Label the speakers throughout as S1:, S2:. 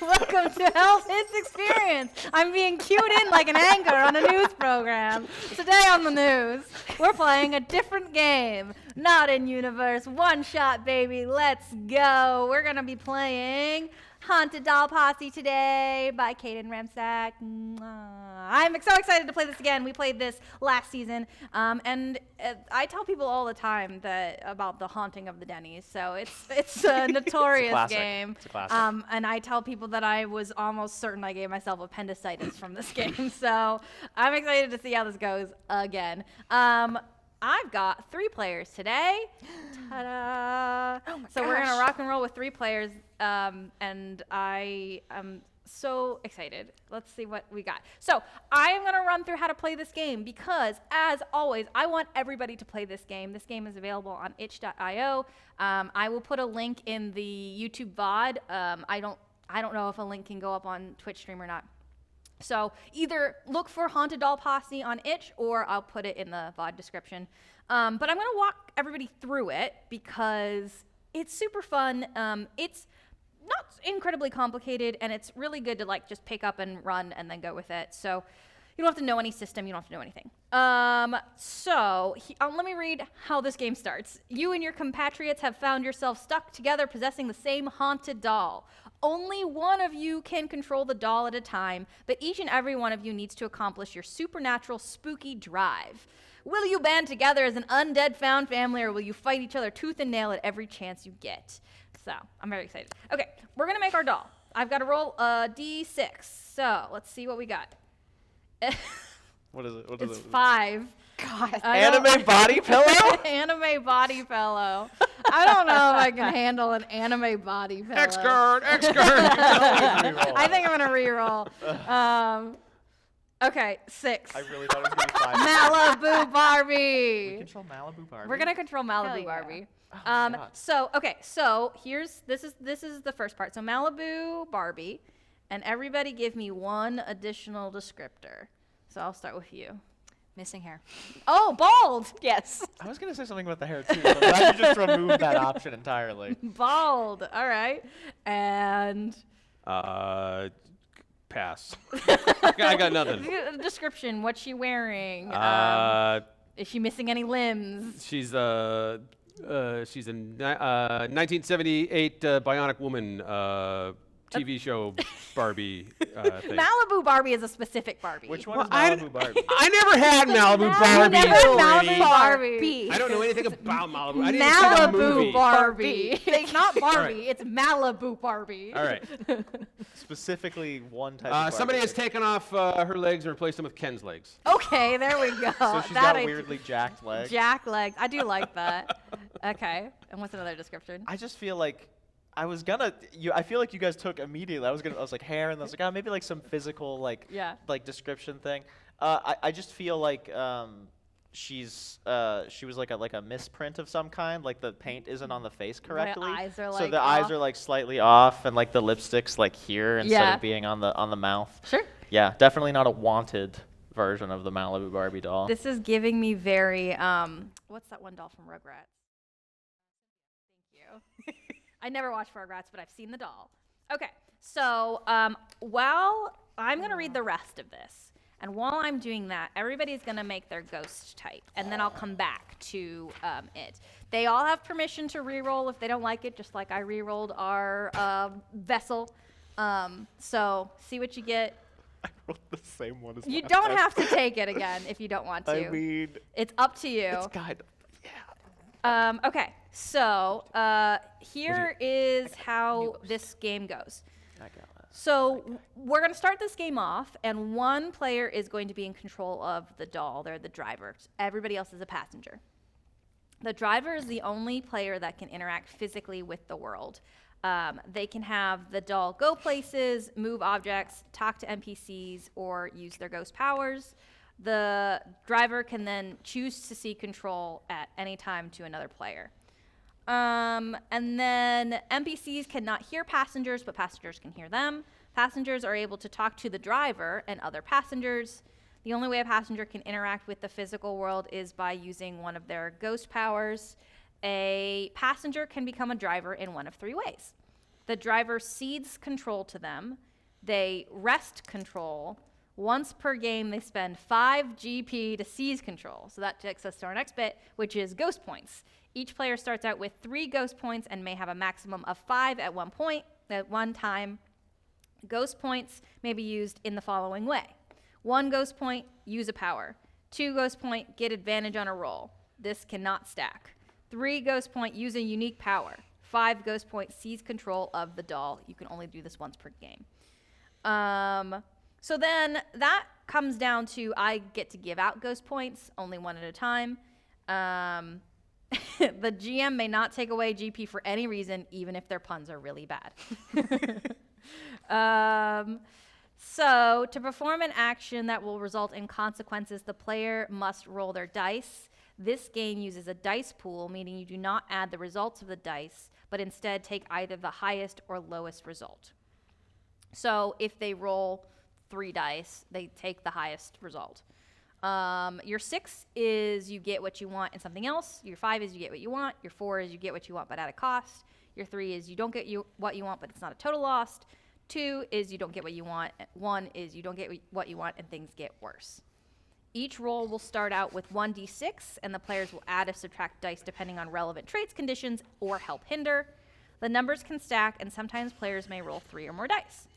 S1: Welcome to Hell's Hits Experience. I'm being cued in like an anchor on a news program. Today on the news, we're playing a different game. Not in universe, one shot, baby. Let's go. We're going to be playing Haunted Doll Posse today by Kaden Ramsack. I'm so excited to play this again. We played this last season, and I tell people all the time about the haunting of the Denny's. So it's a notorious game.
S2: It's a classic.
S1: And I tell people that I was almost certain I gave myself appendicitis from this game. So I'm excited to see how this goes again. I've got 3 players today. Ta-da! Oh my gosh. We're gonna rock and roll with 3 players, and I am so excited. Let's see what we got. So I am gonna run through how to play this game because, as always, I want everybody to play this game. This game is available on itch.io. I will put a link in the YouTube VOD. I don't know if a link can go up on Twitch stream or not. So either look for Haunted Doll Posse on itch, or I'll put it in the VOD description. But I'm going to walk everybody through it because it's super fun. It's not incredibly complicated, and it's really good to just pick up and run and then go with it. So you don't have to know any system. You don't have to know anything. Let me read how this game starts. You and your compatriots have found yourself stuck together possessing the same haunted doll. Only one of you can control the doll at a time, but each and every one of you needs to accomplish your supernatural spooky drive. Will you band together as an undead found family, or will you fight each other tooth and nail at every chance you get? So, I'm very excited. Okay, we're going to make our doll. I've got to roll a d6. So, let's see what we got.
S2: What is it?
S1: It's 5.
S3: God.
S2: Anime body pillow?
S1: Anime body pillow. I don't know if I can handle an anime body pillow.
S2: X-guard.
S1: I think I'm going to reroll. Okay, 6.
S2: I really thought it was going to be 5.
S1: Malibu Barbie.
S2: We control Malibu Barbie?
S1: We're going to control Malibu
S3: yeah.
S1: Barbie.
S2: God.
S1: So this is the first part. So Malibu Barbie, and everybody give me one additional descriptor. So I'll start with you.
S3: Missing hair.
S1: Oh, bald.
S3: Yes.
S2: I was going to say something about the hair, too, but I'm glad you just removed that option entirely.
S1: Bald. All right. And
S4: Pass. I got nothing.
S1: description. What's she wearing?
S4: Uh,
S1: Is she missing any limbs?
S4: she's a 1978 Bionic Woman TV show Barbie thing.
S1: Malibu Barbie is a specific Barbie.
S2: Which one
S4: Well,
S2: is
S4: I
S2: Malibu Barbie?
S4: I never had Malibu
S1: You
S4: Barbie.
S1: never had Malibu
S4: Brady.
S1: Barbie.
S4: I don't know anything about Malibu. I didn't see the movie.
S1: Malibu Barbie. It's not Barbie.
S4: right.
S1: It's Malibu Barbie.
S4: All right.
S2: Specifically one type of Barbie.
S4: Somebody has taken off her legs and replaced them with Ken's legs.
S1: Okay, there we go.
S2: So she's got weirdly jacked legs.
S1: Jack legs. I do like that. Okay. And what's another description?
S2: I just feel like I feel like you guys took immediately. I was like hair, and I was like, maybe like some physical like description thing. I just feel like she was like a misprint of some kind. Like the paint isn't on the face correctly.
S1: The eyes are
S2: so
S1: like
S2: the
S1: off.
S2: eyes are like slightly off, and like the lipstick's like here instead of being on the mouth.
S1: Sure.
S2: Yeah, definitely not a wanted version of the Malibu Barbie doll.
S1: This is giving me very what's that one doll from Rugrats? Thank you. I never watched Rugrats, but I've seen the doll. Okay, so while I'm going to read the rest of this, and while I'm doing that, everybody's going to make their ghost type, and then I'll come back to it. They all have permission to re-roll if they don't like it, just like I re-rolled our vessel. So see what you get.
S2: I rolled the same one as
S1: You
S2: last
S1: don't
S2: time.
S1: have to take it again if you don't want to.
S2: I mean,
S1: It's up to you.
S2: it's kind of, yeah.
S1: Okay, so here is how this game goes.
S2: I got that.
S1: So we're going to start this game off, and one player is going to be in control of the doll. They're the driver. Everybody else is a passenger. The driver is the only player that can interact physically with the world. They can have the doll go places, move objects, talk to NPCs, or use their ghost powers. The driver can then choose to cede control at any time to another player. And then NPCs cannot hear passengers, but passengers can hear them. Passengers are able to talk to the driver and other passengers. The only way a passenger can interact with the physical world is by using one of their ghost powers. A passenger can become a driver in one of 3 ways. The driver cedes control to them. They wrest control. Once per game, they spend 5 GP to seize control. So that takes us to our next bit, which is ghost points. Each player starts out with 3 ghost points and may have a maximum of 5 at one time. Ghost points may be used in the following way. 1 ghost point, use a power. 2 ghost point, get advantage on a roll. This cannot stack. 3 ghost point, use a unique power. 5 ghost point, seize control of the doll. You can only do this once per game. So then that comes down to I get to give out ghost points, only 1 at a time. The GM may not take away GP for any reason, even if their puns are really bad. So to perform an action that will result in consequences, the player must roll their dice. This game uses a dice pool, meaning you do not add the results of the dice, but instead take either the highest or lowest result. So if they roll 3 dice, they take the highest result. Your 6 is you get what you want and something else. Your 5 is you get what you want. Your 4 is you get what you want but at a cost. Your 3 is you don't get what you want but it's not a total loss. 2 is you don't get what you want. 1 is you don't get what you want and things get worse. Each roll will start out with 1d6 and the players will add or subtract dice depending on relevant traits, conditions, or help hinder. The numbers can stack and sometimes players may roll 3 or more dice.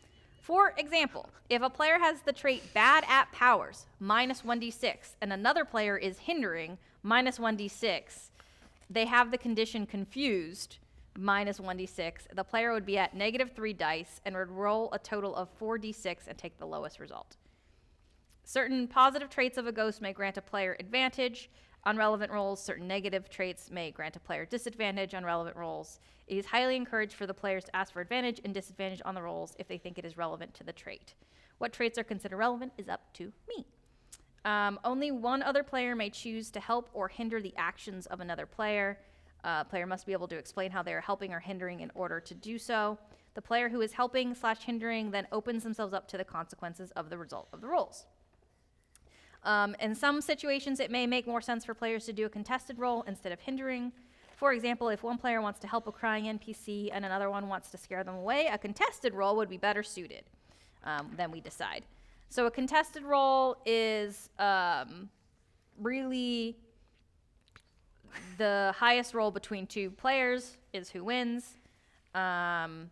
S1: For example, if a player has the trait bad at powers, minus 1d6, and another player is hindering, minus 1d6, they have the condition confused, minus 1d6, the player would be at negative 3 dice and would roll a total of 4d6 and take the lowest result. Certain positive traits of a ghost may grant a player advantage on relevant rolls. Certain negative traits may grant a player disadvantage on relevant rolls. It is highly encouraged for the players to ask for advantage and disadvantage on the rolls if they think it is relevant to the trait. What traits are considered relevant is up to me. Only one other player may choose to help or hinder the actions of another player. Player must be able to explain how they are helping or hindering in order to do so. The player who is helping/hindering then opens themselves up to the consequences of the result of the rolls. In some situations, it may make more sense for players to do a contested roll instead of hindering. For example, if one player wants to help a crying NPC and another one wants to scare them away, a contested roll would be better suited. Then we decide. So a contested roll is really the highest roll between 2 players is who wins. The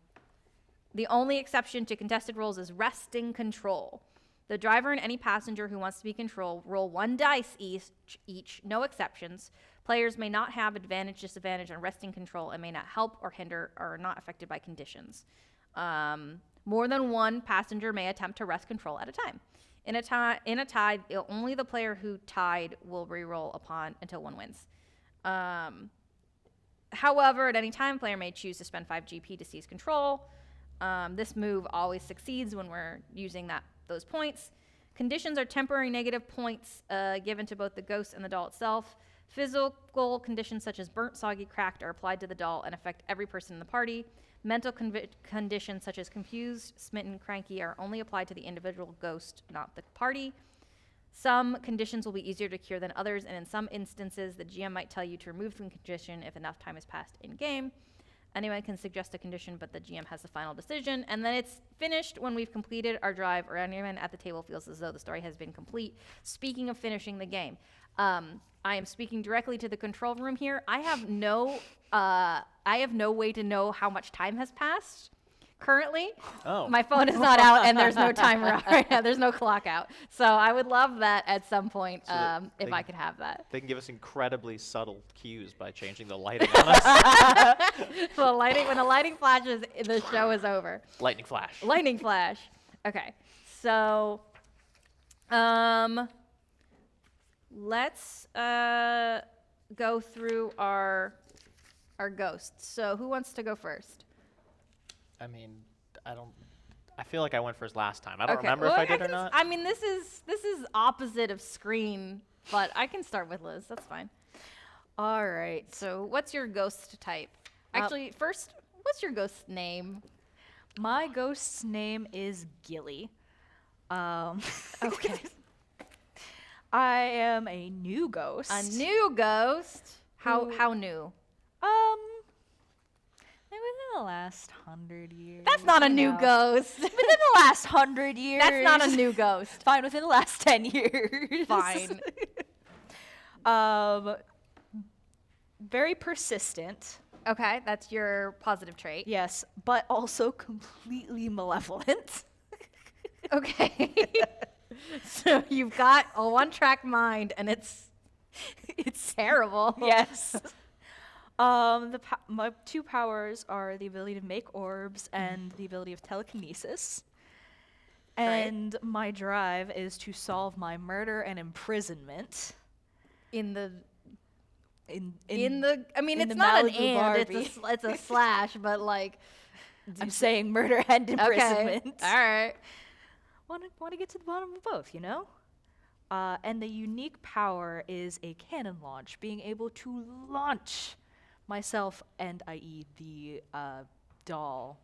S1: only exception to contested rolls is wresting control. The driver and any passenger who wants to be in control roll 1 dice each, no exceptions. Players may not have advantage, disadvantage on wresting control and may not help or hinder or are not affected by conditions. More than 1 passenger may attempt to wrest control at a time. In a tie, only the player who tied will re-roll upon until 1 wins. However, at any time, player may choose to spend 5 GP to seize control. This move always succeeds when we're using those points. Conditions are temporary negative points given to both the ghost and the doll itself. Physical conditions such as burnt, soggy, cracked are applied to the doll and affect every person in the party. Mental conditions such as confused, smitten, cranky are only applied to the individual ghost, not the party. Some conditions will be easier to cure than others, and in some instances, the GM might tell you to remove the condition if enough time has passed in-game. Anyone can suggest a condition, but the GM has the final decision. And then it's finished when we've completed our drive or anyone at the table feels as though the story has been complete. Speaking of finishing the game, I am speaking directly to the control room here. I have no way to know how much time has passed currently.
S2: Oh.
S1: My phone is not out and there's no timer out right now. There's no clock out. So I would love that at some point if I could have that.
S2: They can give us incredibly subtle cues by changing the lighting on us.
S1: So when the lighting flashes, the show is over.
S2: Lightning flash.
S1: Lightning flash. Okay. So let's go through our ghosts. So who wants to go first?
S2: I mean, I feel like I went first last time. I don't remember if I did or not.
S1: I mean, this is opposite of screen, but I can start with Liz. That's fine. All right. So what's your ghost type? Actually, first, what's your ghost name?
S3: My ghost's name is Gilly.
S1: Okay.
S3: I am a new ghost.
S1: A new ghost? How new?
S3: Within the last 100 years.
S1: That's not a
S3: you
S1: new
S3: know.
S1: ghost.
S3: Within the last 100 years.
S1: That's not a new ghost.
S3: Fine, within the last 10 years.
S1: Fine.
S3: Very persistent.
S1: Okay, that's your positive trait.
S3: Yes, but also completely malevolent.
S1: Okay. So you've got a one-track mind, and it's terrible.
S3: Yes. My two powers are the ability to make orbs and the ability of telekinesis. And my drive is to solve my murder and imprisonment.
S1: In the I mean,
S3: in
S1: it's
S3: the
S1: not an
S3: Malibu
S1: and,
S3: Barbie.
S1: it's a slash, but like.
S3: I'm saying murder and imprisonment.
S1: Okay. All right.
S3: Want to get to the bottom of both, you know? And the unique power is a cannon launch, being able to launch myself and, i.e., the doll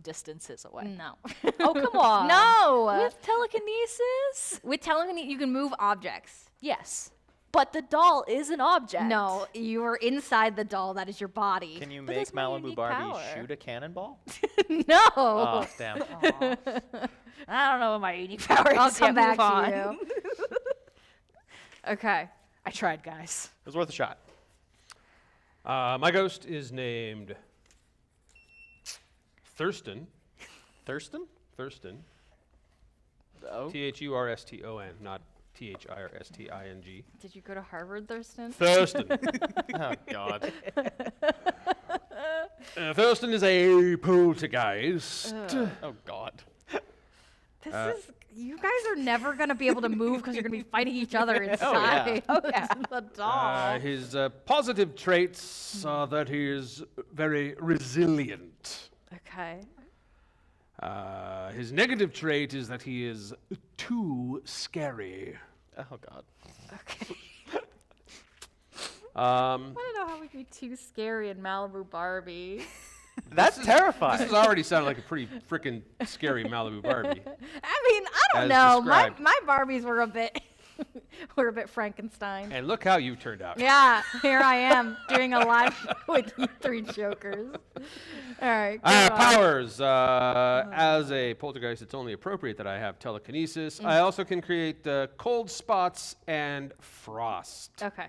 S3: distances away.
S1: No.
S3: Oh, come on.
S1: No.
S3: With telekinesis?
S1: With telekinesis, you can move objects.
S3: Yes. But the doll is an object.
S1: No, you are inside the doll. That is your body.
S2: Can you
S3: But
S2: make
S3: that's my
S2: Malibu
S3: unique
S2: Barbie
S3: power.
S2: shoot a cannonball?
S1: No.
S2: Oh, damn.
S3: Aw. I don't know what my unique power is.
S1: I'll come
S3: yet.
S1: back
S3: Move
S1: to
S3: on.
S1: you. Okay.
S3: I tried, guys.
S2: It was worth a shot.
S4: My ghost is named Thurston.
S2: Thurston?
S4: Thurston.
S2: Oh.
S4: Thurston, not Thirsting.
S1: Did you go to Harvard, Thurston?
S4: Thurston.
S2: Oh, God.
S4: Thurston is a poltergeist.
S2: Oh, God.
S1: This is. You guys are never gonna be able to move because you're gonna be fighting each other inside.
S3: Oh, yeah.
S1: the doll.
S4: His positive traits are that he is very resilient.
S1: Okay.
S4: His negative trait is that he is too scary.
S2: Oh, God.
S1: Okay.
S4: Um,
S1: I don't know how we could be too scary in Malibu Barbie.
S2: That's terrifying.
S4: this has already sounded like a pretty freaking scary Malibu Barbie.
S1: I mean, I don't
S4: As
S1: know. My
S4: described.
S1: Barbies were a bit Frankenstein.
S4: And look how you turned out.
S1: Yeah, here I am doing a live with you three jokers. All right. go on.
S4: Powers. As a poltergeist, it's only appropriate that I have telekinesis. I also can create cold spots and frost.
S1: Okay.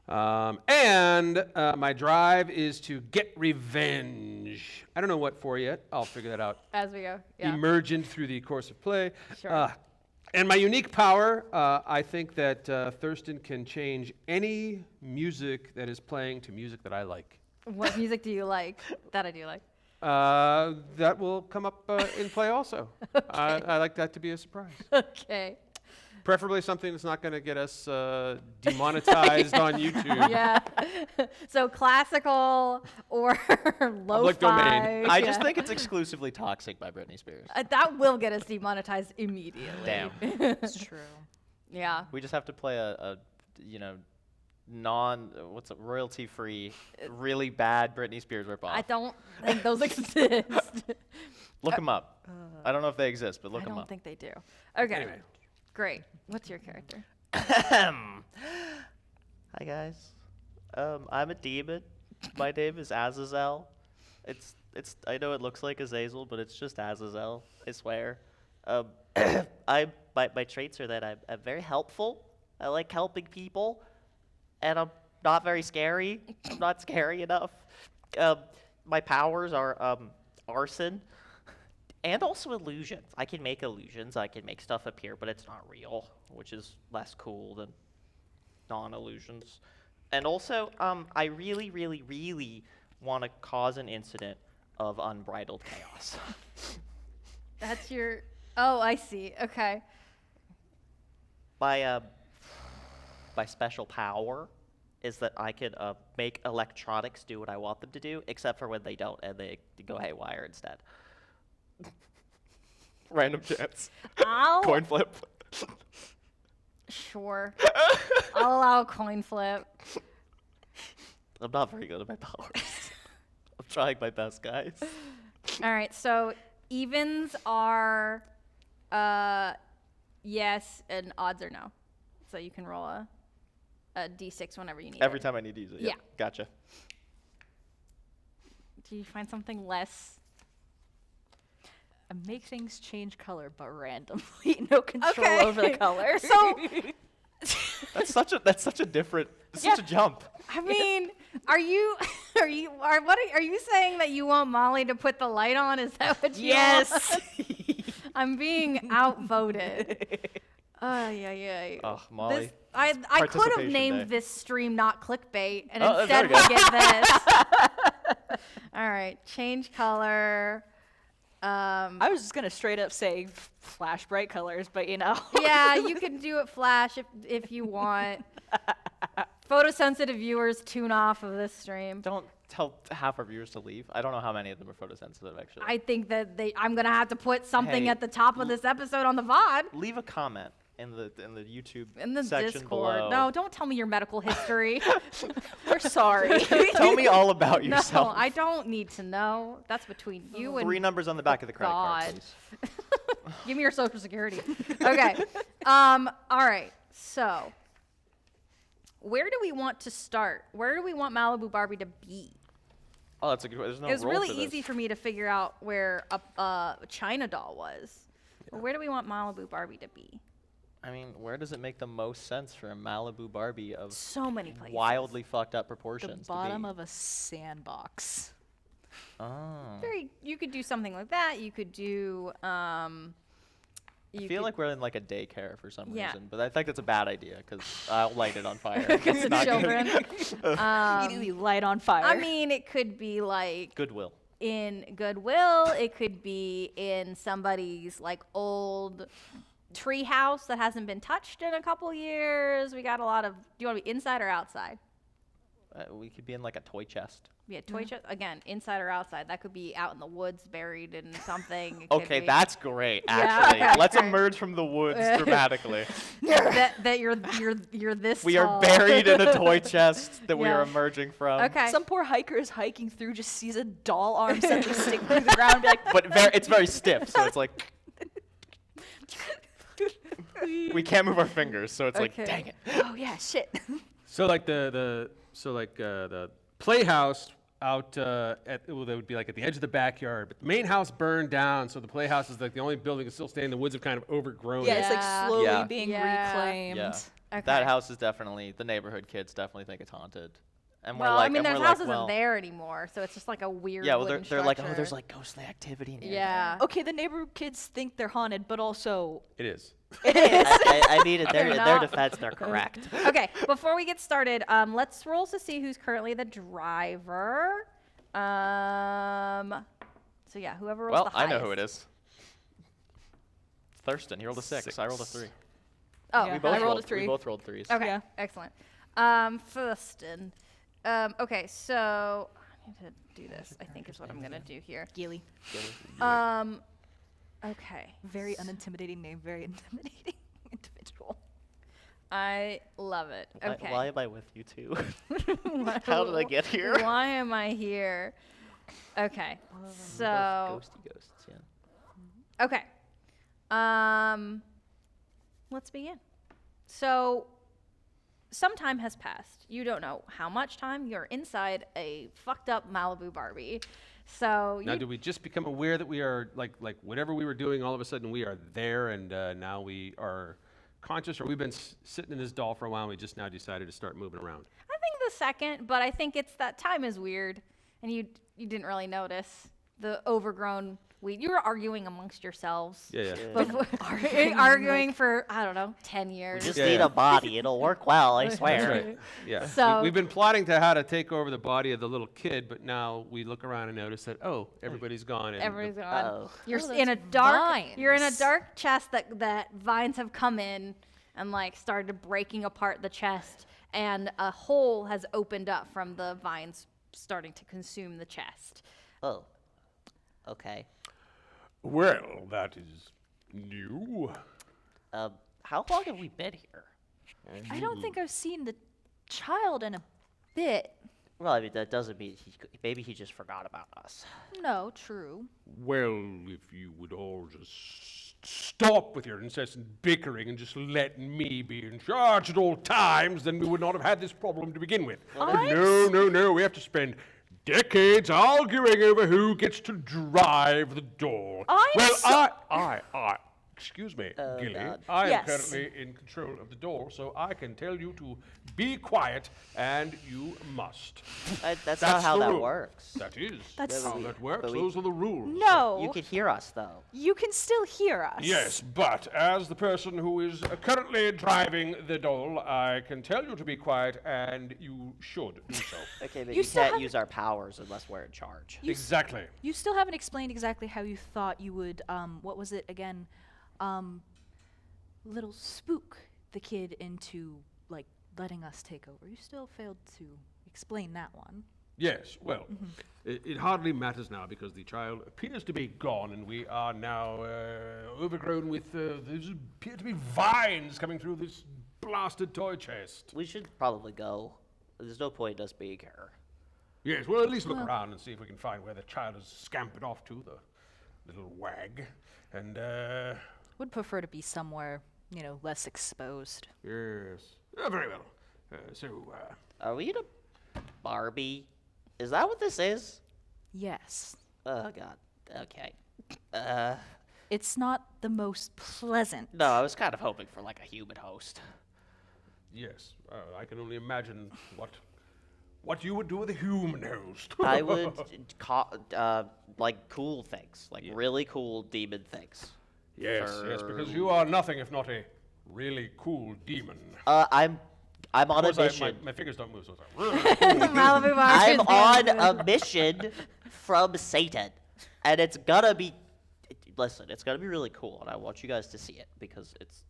S4: And my drive is to get revenge. I don't know what for yet. I'll figure that out.
S1: As we go. Yeah.
S4: Emergent through the course of play.
S1: Sure.
S4: And my unique power, I think that Thurston can change any music that is playing to music that I like.
S1: What music do you like? That I do like.
S4: That will come up in play also. I like that to be a surprise.
S1: Okay.
S4: Preferably something that's not going to get us demonetized on YouTube.
S1: Yeah. So classical or lo-fi.
S4: domain.
S2: I just think it's exclusively Toxic by Britney Spears.
S1: That will get us demonetized immediately.
S2: Damn.
S3: It's true.
S1: Yeah.
S2: We just have to play a royalty-free, really bad Britney Spears ripoff.
S1: I don't think those exist.
S2: Look them up. I don't know if they exist, but look
S1: I
S2: them
S1: don't
S2: up.
S1: think they do. Okay.
S4: Anyway.
S1: Great. What's your character?
S2: Hi guys. I'm a demon. My name is Azazel. It's I know it looks like Azazel, but it's just Azazel. I swear. My traits are that I'm very helpful. I like helping people, and I'm not very scary. I'm not scary enough. My powers are arson. And also illusions. I can make illusions. I can make stuff appear, but it's not real, which is less cool than non-illusions. And also, I really, really, really want to cause an incident of unbridled chaos.
S1: That's your. Oh, I see. Okay.
S2: My special power is that I can make electronics do what I want them to do, except for when they don't, and they go haywire instead. Random chance. Coin flip.
S1: Sure. I'll allow a coin flip.
S2: I'm not very good at my powers. I'm trying my best, guys.
S1: All right. So evens are yes, and odds are no. So you can roll a d6 whenever you need
S2: Every
S1: it.
S2: time I need to use it.
S1: Yeah.
S2: Gotcha.
S1: Do you find something less?
S3: Make things change color, but randomly. No control
S1: Okay.
S3: over the color.
S1: So,
S2: That's such a different. It's such a jump.
S1: I mean, are you saying that you want Molly to put the light on? Is that what you want? I'm being outvoted. Yeah.
S2: Oh, Molly.
S1: This, I could have
S2: Participation
S1: named
S2: day.
S1: this stream not clickbait, and
S2: Oh,
S1: instead
S2: there we
S1: we get this. All right, change color.
S3: I was just gonna straight up say flash bright colors, but
S1: Yeah, you can do it flash if you want. Photosensitive viewers, tune off of this stream.
S2: Don't tell half our viewers to leave. I don't know how many of them are photosensitive, actually.
S1: I think that I'm gonna have to put something
S2: Hey,
S1: at the top of this episode on the VOD.
S2: Leave a comment in the YouTube
S1: In the
S2: section
S1: Discord.
S2: below.
S1: No, don't tell me your medical history.
S3: we're sorry.
S2: Tell me all about
S1: No,
S2: yourself.
S1: I don't need to know. That's between you and
S2: 3 numbers on the back of the credit card,
S1: God.
S2: please.
S1: Give me your social security. Okay. All right. So, where do we want to start? Where do we want Malibu Barbie to be?
S2: Oh, that's a good. There's no
S1: It was
S2: role
S1: really
S2: for this.
S1: easy for me to figure out where a China doll was. Well, where do we want Malibu Barbie to be?
S2: I mean, where does it make the most sense for a Malibu Barbie of
S1: So many places.
S2: wildly fucked up
S3: The
S2: proportions
S3: bottom
S2: to be?
S3: of a sandbox.
S2: Oh.
S1: You could do something like that. You could do.
S2: I feel like we're in like a daycare for some
S1: Yeah.
S2: reason, but I think that's a bad idea because I'll light it on fire.
S1: because
S2: It's
S1: of
S2: not good.
S1: children.
S3: Immediately light on fire.
S1: I mean, it could be like
S2: Goodwill.
S1: in Goodwill. It could be in somebody's like old tree house that hasn't been touched in a couple years. We got a lot of. Do you want to be inside or outside?
S2: We could be in like a toy chest.
S1: Yeah, toy chest again, inside or outside. That could be out in the woods, buried in something. It could
S2: Okay,
S1: be
S2: that's great.
S1: Yeah,
S2: Actually,
S1: okay,
S2: let's
S1: great.
S2: emerge from the woods dramatically.
S1: that you're this.
S2: We are
S1: tall.
S2: buried in a toy chest that we are
S1: Yeah.
S2: emerging from.
S1: Okay.
S3: Some poor hiker is hiking through, just sees a doll arm suddenly stick through the ground, and be like,
S2: But it's very stiff, so it's like we can't move our fingers, so it's like,
S1: Okay.
S2: dang it.
S3: oh yeah, shit.
S4: So like the playhouse out that would be like at the edge of the backyard, but the main house burned down, so the playhouse is like the only building that's still standing. The woods have kind of overgrown
S3: Yeah,
S4: it.
S3: it's like
S1: Yeah.
S3: slowly
S2: Yeah.
S3: being
S1: Yeah.
S3: reclaimed.
S2: Yeah.
S1: Okay.
S2: That house is definitely the neighborhood kids definitely think it's haunted. And we're
S1: Well,
S2: like,
S1: I mean,
S2: and
S1: their
S2: we're
S1: house
S2: like,
S1: isn't
S2: well,
S1: there anymore, so it's just like a weird.
S2: yeah, well, they're
S1: wooden
S2: like, oh,
S1: structure.
S2: there's like ghostly activity in here.
S1: Yeah.
S3: Okay, the neighborhood kids think they're haunted, but also
S4: It is.
S5: I mean, in
S1: They're
S5: their
S1: not.
S5: defense, they're correct.
S1: Okay, before we get started, let's roll to see who's currently the driver. So yeah, whoever rolls
S2: Well,
S1: the
S2: I
S1: highest.
S2: know who it is. It's Thurston. He rolled a 6. I rolled a 3.
S1: Oh,
S3: Yeah.
S2: We both
S3: I rolled a
S2: We
S3: 3.
S2: both rolled 3s.
S1: okay,
S3: Yeah.
S1: excellent. Thurston. Okay, so I need to do this. I think is what I'm gonna do here.
S3: Gilly.
S1: Okay.
S3: Very unintimidating name, very intimidating individual.
S1: I love it. Okay.
S5: Why am I with you two?
S1: Why-
S5: How did I get here?
S1: Why am I here? Okay. So
S5: Ghosty ghosts, yeah.
S1: okay. Let's begin. So some time has passed. You don't know how much time. You're inside a fucked up Malibu Barbie. So
S4: Now,
S1: you
S4: do we just become aware that we are like whatever we were doing, all of a sudden we are there, and now we are conscious, or we've been sitting in this doll for a while, and we just now decided to start moving around?
S1: I think the second, but I think it's that time is weird, and you didn't really notice the overgrown weed. You were arguing amongst yourselves.
S4: Yeah.
S1: Before, arguing for I don't know 10
S5: We
S1: years.
S5: just
S4: Yeah,
S5: need
S4: yeah.
S5: a body. It'll work well, I swear.
S4: That's right. Yeah.
S1: So-
S4: We've been plotting to how to take over the body of the little kid, but now we look around and notice that everybody's gone. And
S1: Everybody's
S4: the-
S1: gone.
S5: Uh-oh.
S1: You're
S3: Oh,
S1: in a
S3: that's
S1: dark. You're in a
S3: vines.
S1: dark chest that vines have come in and like started breaking apart the chest, and a hole has opened up from the vines starting to consume the chest.
S5: Oh. Okay.
S4: Well, that is new.
S5: How long have we been here?
S3: I don't think I've seen the child in a bit.
S5: Well, I mean, that doesn't mean maybe he just forgot about us.
S3: No, true.
S4: Well, if you would all just stop with your incessant bickering and just let me be in charge at all times, then we would not have had this problem to begin with. But no, we have to spend decades arguing over who gets to drive the doll. Excuse me, Gilly.
S5: God.
S4: I am
S3: Yes.
S4: currently in control of the door, so I can tell you to be quiet, and you must.
S5: That's not how
S4: the
S5: that
S4: rule.
S5: works.
S4: That is
S3: That's-
S4: how that works.
S5: but we-
S4: Those are the rules.
S3: No.
S5: You can hear us, though.
S3: You can still hear us.
S4: Yes, but as the person who is currently driving the doll, I can tell you to be quiet, and you should do so.
S5: Okay, but
S3: You
S5: you
S3: still
S5: can't
S3: have-
S5: use our powers unless we're in charge.
S4: Exactly.
S3: You still haven't explained exactly how you thought you would, what was it again? Little spook the kid into, like, letting us take over. You still failed to explain that one.
S4: Yes, well, it hardly matters now because the child appears to be gone, and we are now overgrown with, there appear to be vines coming through this blasted toy chest.
S5: We should probably go. There's no point in us being here.
S4: Yes, well, at least look around and see if we can find where the child has scampered off to, the little wag. And,
S3: Would prefer to be somewhere, less exposed.
S4: yes. Very well.
S5: Are we in a Barbie? Is that what this is?
S3: Yes.
S5: Oh, God. Okay.
S3: It's not the most pleasant.
S5: No, I was kind of hoping for, like, a human host.
S4: Yes, I can only imagine what you would do with a human host.
S5: I would, like, cool things. Like, really cool demon things.
S4: Yes, because you are nothing if not a really cool demon.
S5: I'm on a
S4: Of course,
S5: mission.
S4: my fingers don't move, so it's
S1: Malibu Barbie.
S5: I'm on a mission from Satan. And it's gonna be... Listen, it's gonna be really cool, and I want you guys to see it, because it's...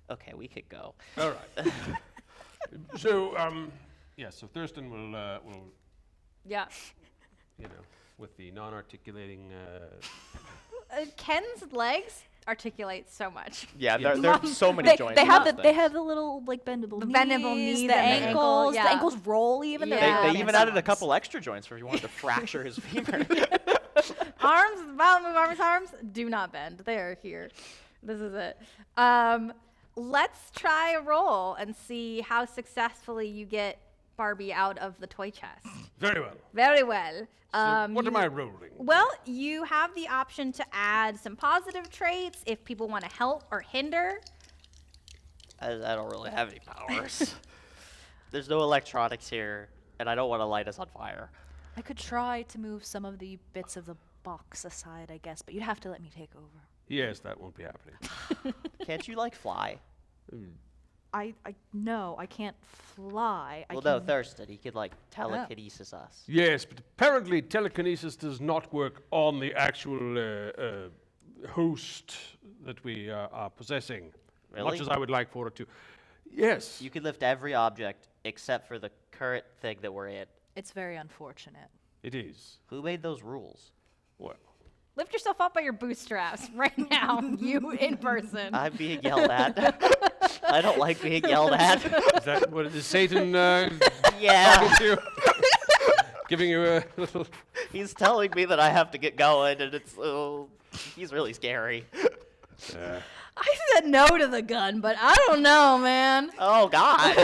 S5: Okay, we could go.
S4: all right. So, yes, so Thurston will,
S1: Yeah.
S4: with the non-articulating,
S1: Ken's legs articulate so much.
S2: Yeah,
S4: Yes.
S2: there's so many
S3: They,
S2: joints.
S3: they
S2: in
S3: have
S2: this
S3: they
S2: thing.
S3: have the little bendable
S1: The
S3: knees,
S1: bendable knees
S3: the
S1: and the ankle,
S3: ankles.
S1: yeah.
S3: The ankles roll even.
S1: Yeah.
S3: They're
S2: They
S3: fancy
S2: even added a
S3: ones.
S2: couple extra joints for if you wanted to fracture his femur.
S1: Arms, Malibu Barbie's arms do not bend. They are here. This is it. Let's try a roll and see how successfully you get Barbie out of the toy chest.
S4: very well.
S1: Very well.
S4: So what am
S1: you-
S4: I rolling?
S1: Well, you have the option to add some positive traits if people want to help or hinder.
S5: I don't really have any powers. There's no electronics here, and I don't want to light us on fire.
S3: I could try to move some of the bits of the box aside, I guess, but you'd have to let me take over.
S4: Yes, that won't be happening.
S5: Can't you, like, fly?
S3: No, I can't fly.
S5: Well, no, Thurston. He could, like, telekinesis us.
S4: Yes, but apparently telekinesis does not work on the actual host that we are possessing.
S5: Really?
S4: Much as I would like for it to. Yes.
S5: You can lift every object except for the current thing that we're in.
S3: It's very unfortunate.
S4: It is.
S5: Who made those rules?
S4: Well,
S1: Lift yourself up by your bootstraps right now, you in person.
S5: I'm being yelled at. I don't like being yelled at.
S4: is that what is Satan
S5: Yeah.
S4: talking to you? Giving you a little.
S5: He's telling me that I have to get going, and it's... he's really scary.
S1: I said no to the gun, but I don't know, man.
S5: Oh, God.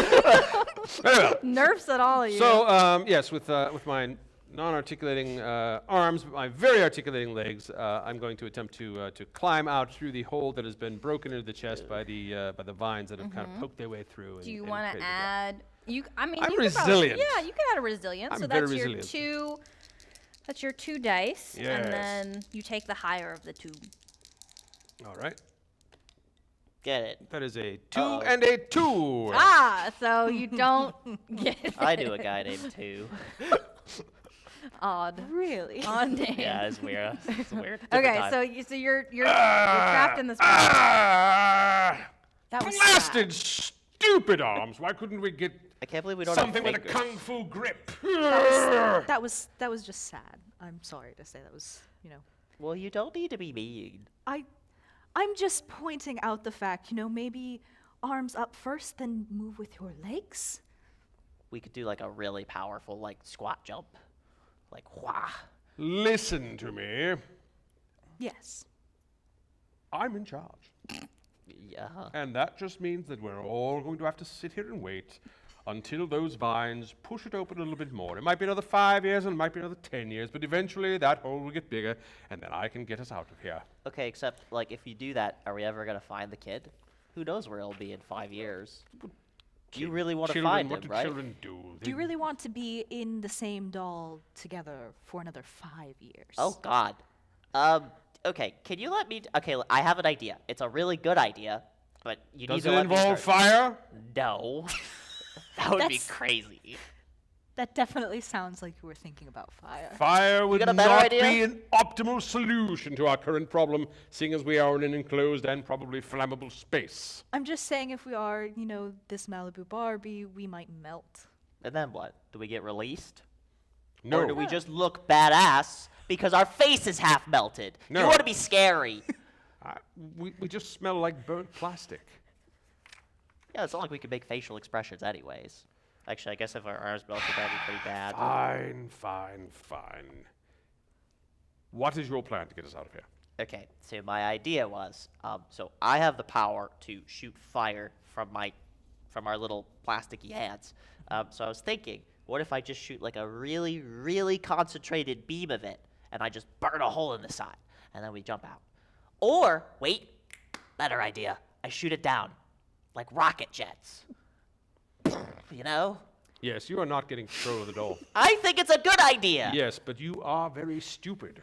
S4: Very well.
S1: Nerfs at all of you.
S4: So, yes, with my non-articulating arms, but my very articulating legs, I'm going to attempt to climb out through the hole that has been broken into the chest by the vines that have kind of poked their way through.
S1: do you want to add?
S4: I'm
S1: you could
S4: resilient.
S1: Yeah, you could add a resilience.
S4: I'm
S1: so
S4: very
S1: that's
S4: resilient.
S1: your two. That's your 2 dice,
S4: Yes.
S1: and then you take the higher of the 2.
S4: All right.
S5: Get it.
S4: That is a 2
S5: Uh-oh.
S4: and a 2.
S1: Ah, so you don't get it.
S5: I knew a guy named Two.
S1: Odd.
S3: Really?
S1: Odd name.
S5: Yeah, it's weird. It's weird.
S1: Okay,
S5: Different
S1: so
S5: time.
S1: you're trapped in this.
S4: Ah!
S3: That was
S4: Blasted stupid arms. Why couldn't we get
S5: I can't believe we don't
S4: something
S5: have
S4: with a
S5: fingers.
S4: kung fu grip?
S3: That was just sad. I'm sorry to say that was,
S5: Well, you don't need to be mean.
S3: I'm just pointing out the fact, maybe arms up first, then move with your legs.
S5: We could do like a really powerful like squat jump. Like wah.
S4: Listen to me.
S3: Yes.
S4: I'm in charge.
S5: Yeah.
S4: And that just means that we're all going to have to sit here and wait until those vines push it open a little bit more. It might be another 5 years and it might be another 10 years, but eventually that hole will get bigger and then I can get us out of here.
S5: Okay, except, like, if you do that, are we ever going to find the kid? Who knows where he'll be in 5 years? You really want to find him,
S4: what do
S5: right?
S4: children do?
S3: Do you really want to be in the same doll together for another 5 years?
S5: Oh, God. Okay, can you let me... Okay, I have an idea. It's a really good idea, but you need
S4: Does
S5: to
S4: it
S5: let me
S4: involve
S5: start.
S4: fire?
S5: No. That would be
S3: That's-
S5: crazy.
S3: That definitely sounds like you were thinking about fire.
S4: Fire would
S5: got a better
S4: not
S5: idea?
S4: be an optimal solution to our current problem, seeing as we are in an enclosed and probably flammable space.
S3: I'm just saying if we are, this Malibu Barbie, we might melt.
S5: And then what? Do we get released?
S4: No.
S5: Or do we just look badass because our face is half melted?
S4: No.
S5: You want to be scary.
S4: We just smell like burnt plastic.
S5: Yeah, it's not like we could make facial expressions anyways. Actually, I guess if our arms melted, that'd be pretty bad.
S4: Fine. What is your plan to get us out of here?
S5: Okay, so my idea was, so I have the power to shoot fire from our little plasticky hands. So I was thinking, what if I just shoot like a really, really concentrated beam of it, and I just burn a hole in the side, and then we jump out. Or, wait, better idea. I shoot it down, like rocket jets. You know?
S4: Yes, you are not getting control of the doll.
S5: I think it's a good idea.
S4: Yes, but you are very stupid.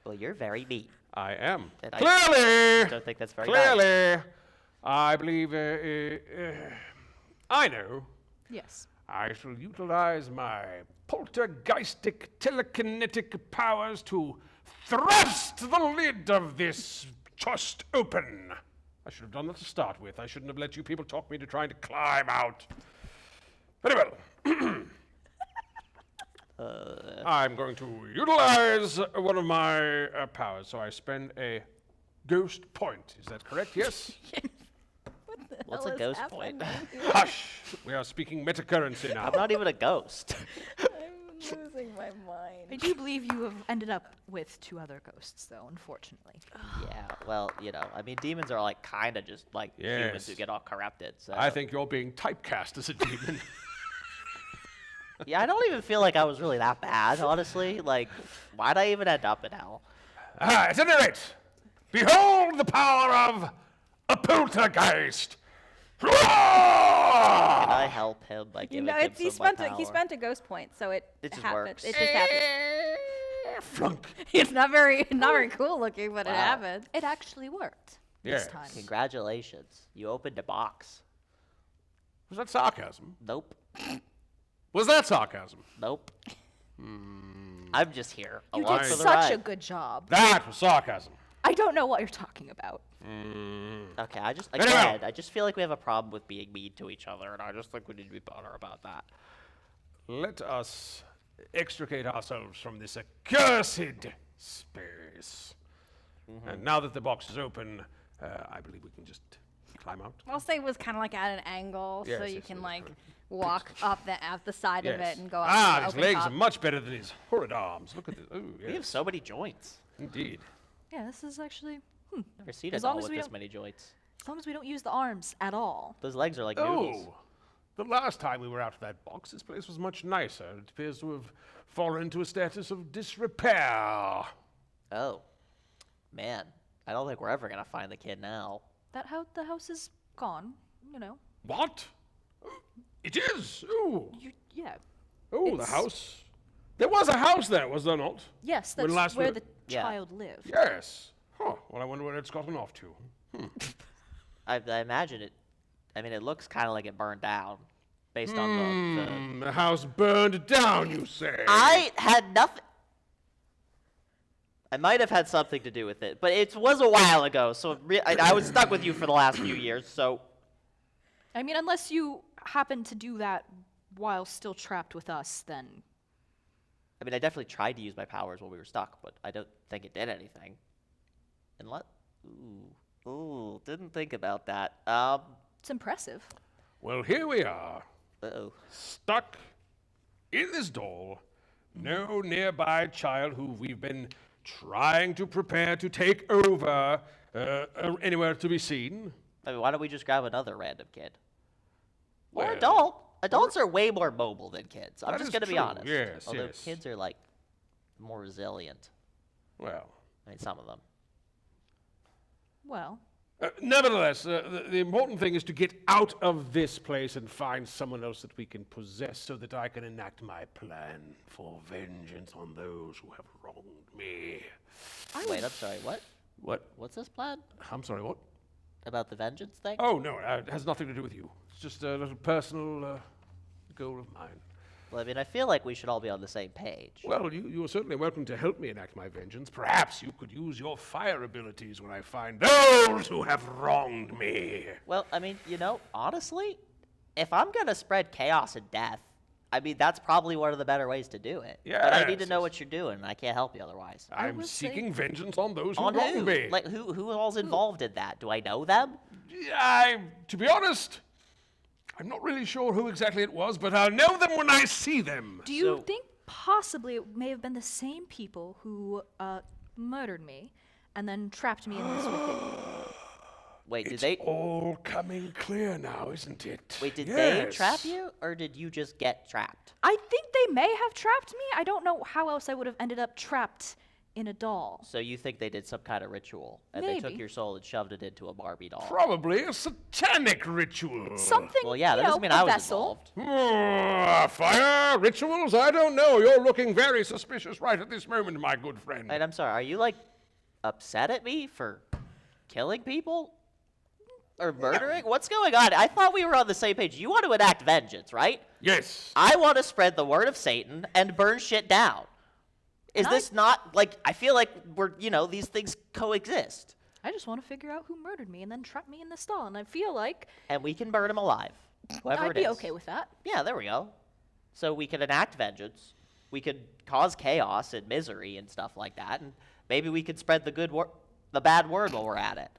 S5: Well, you're very mean.
S4: I am.
S5: And I
S4: Clearly!
S5: don't think that's very nice.
S4: Clearly! I believe, I know.
S3: Yes.
S4: I shall utilize my poltergeistic telekinetic powers to thrust the lid of this chest open. I should have done that to start with. I shouldn't have let you people talk me into trying to climb out. Very well. I'm going to utilize one of my powers, so I spend a ghost point. Is that correct? Yes?
S5: What's a ghost point?
S4: Hush! We are speaking metacurrency now.
S5: I'm not even a ghost.
S1: I'm losing my mind.
S3: I do believe you have ended up with 2 other ghosts, though, unfortunately.
S5: Yeah, well, I mean, demons are like kind of just like humans
S4: Yes.
S5: who get all corrupted. So.
S4: I think you're being typecast as a demon.
S5: Yeah, I don't even feel like I was really that bad, honestly. Like, why'd I even end up in hell?
S4: At any rate, behold the power of a poltergeist!
S5: Can I help him by giving him
S1: he
S5: some of my
S1: he
S5: power?
S1: spent a ghost point, so it
S5: It just
S1: happens.
S5: works.
S1: It just happens.
S4: Flunk.
S1: It's not very cool looking, but it
S5: Wow.
S1: happened.
S3: It actually worked
S4: Yes.
S3: this time.
S5: Congratulations. You opened a box.
S4: Was that sarcasm?
S5: Nope.
S4: Was that sarcasm?
S5: Nope. I'm just here.
S3: You
S5: along
S3: did
S5: for the
S3: such
S5: ride.
S3: a good job.
S4: That was sarcasm.
S3: I don't know what you're talking about.
S5: Okay, I just
S4: Very well.
S5: I just feel like we have a problem with being mean to each other, and I just think we need to be better about that.
S4: Let us extricate ourselves from this accursed space. And now that the box is open, I believe we can just climb out.
S1: I'll say it was kind of like at an angle, so
S4: Yes,
S1: you
S4: yes,
S1: can
S4: yes,
S1: like
S4: correct.
S1: walk up the side of it and go up
S4: Ah,
S1: the
S4: his
S1: open
S4: legs
S1: top.
S4: are much better than his horrid arms. Look at this. Oh,
S5: We have
S4: yes.
S5: so many joints.
S4: Indeed.
S3: Yeah, this is actually,
S5: Never seen a
S3: As long
S5: doll
S3: as
S5: with
S3: we
S5: this
S3: don't-
S5: many joints.
S3: as long as we don't use the arms at all.
S5: Those legs are like noodles.
S4: Oh, the last time we were out of that box, this place was much nicer. It appears to have fallen into a status of disrepair.
S5: Oh, man. I don't think we're ever gonna find the kid now.
S3: The house is gone,
S4: What? It is. Oh,
S3: yeah.
S4: oh, the
S3: It's-
S4: house. There was a house there, was there not?
S3: Yes,
S4: When
S3: that's
S4: last
S3: where
S4: we-
S3: the
S5: Yeah.
S3: child lived.
S4: Yes. Huh. Well, I wonder where it's gotten off to.
S5: I imagine it. I mean, it looks kind of like it burned down, based on the.
S4: The house burned down, you say?
S5: I had nothing. I might have had something to do with it, but it was a while ago. So I was stuck with you for the last few years. So
S3: I mean, unless you happen to do that while still trapped with us, then
S5: I mean, I definitely tried to use my powers while we were stuck, but I don't think it did anything. And ooh, didn't think about that.
S3: it's impressive.
S4: Well, here we are,
S5: Uh-oh.
S4: stuck in this doll. No nearby child who we've been trying to prepare to take over anywhere to be seen.
S5: I mean, why don't we just grab another random kid? Or
S4: Well-
S5: adult? adults are way more mobile than kids. I'm
S4: That
S5: just
S4: is
S5: going to be
S4: true.
S5: honest.
S4: Yes,
S5: Although
S4: yes.
S5: kids are like more resilient.
S4: Well.
S5: I mean, some of them.
S3: Well,
S4: Nevertheless, the important thing is to get out of this place and find someone else that we can possess so that I can enact my plan for vengeance on those who have wronged me.
S5: Wait, I'm sorry. What?
S4: What?
S5: What's this plan
S4: I'm sorry, what?
S5: about the vengeance thing?
S4: Oh, no, it has nothing to do with you. It's just a little personal goal of mine.
S5: Well, I mean, I feel like we should all be on the same page.
S4: Well, you are certainly welcome to help me enact my vengeance. Perhaps you could use your fire abilities when I find those who have wronged me.
S5: Well, I mean, honestly, if I'm going to spread chaos and death, I mean, that's probably one of the better ways to do it. But I need to
S4: Yes,
S5: know
S4: yes.
S5: what you're doing, and I can't help you otherwise.
S4: I'm
S3: would say-
S4: seeking vengeance on those who
S5: On
S4: wronged
S5: who?
S4: me.
S5: Like, who all's involved in that? Do I know them?
S4: To be honest, I'm not really sure who exactly it was, but I'll know them when I see them.
S3: do you think possibly it may have been the same people who murdered me and then trapped me in this wicked?
S5: Wait, did
S4: It's
S5: they?
S4: all coming clear now, isn't it?
S5: Wait, did they
S4: Yes.
S5: trap you, or did you just get trapped?
S3: I think they may have trapped me. I don't know how else I would have ended up trapped in a doll.
S5: So you think they did some kind of ritual, and they took
S3: Maybe.
S5: your soul and shoved it into a Barbie doll?
S4: Probably a satanic ritual.
S3: Something,
S5: Well, yeah, that
S3: you know,
S5: doesn't mean
S3: a
S5: I was
S3: vessel.
S5: involved.
S4: Fire rituals? I don't know. You're looking very suspicious right at this moment, my good friend.
S5: Wait, I'm sorry. Are you like upset at me for killing people or murdering? What's going on? I thought we were on the same page. You want to enact vengeance, right?
S4: Yes.
S5: I want to spread the word of Satan and burn shit down. Is
S3: And I-
S5: this not like? I feel like we're these things coexist,
S3: I just want to figure out who murdered me and then trap me in this doll. And I feel like
S5: and we can burn them alive. Whoever
S3: I'd
S5: it
S3: be
S5: is.
S3: okay with that.
S5: Yeah, there we go. So we could enact vengeance. We could cause chaos and misery and stuff like that, and maybe we could spread the bad word while we're at it.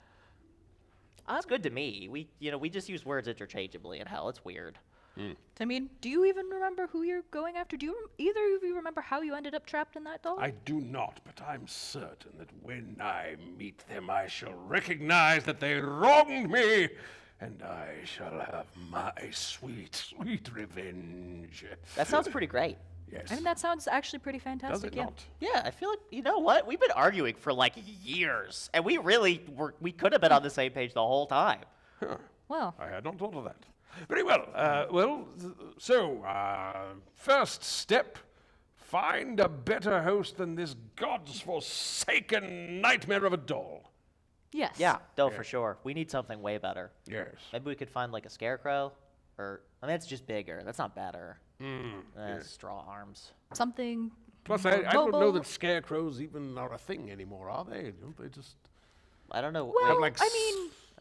S5: It's good to me. We just use words interchangeably in hell. It's weird.
S3: I mean, do you even remember who you're going after? Do either of you remember how you ended up trapped in that doll?
S4: I do not, but I'm certain that when I meet them, I shall recognize that they wronged me, and I shall have my sweet, sweet revenge.
S5: That sounds pretty great.
S4: Yes.
S3: I mean, that sounds actually pretty fantastic.
S4: Does it
S3: yeah.
S4: not?
S5: Yeah, I feel like what? We've been arguing for like years, and we could have been on the same page the whole time.
S3: Well,
S4: I had not thought of that. Very well. First step, find a better host than this God's forsaken nightmare of a doll.
S3: yes.
S5: Yeah, for sure. We need something way better.
S4: Yes.
S5: Maybe we could find like a scarecrow, or I mean, it's just bigger. That's not better. Straw arms.
S3: Something.
S4: Plus,
S3: more
S4: I don't know
S3: mobile.
S4: that scarecrows even are a thing anymore, are they? Don't they just...
S5: I don't know.
S3: Well,
S4: like
S3: I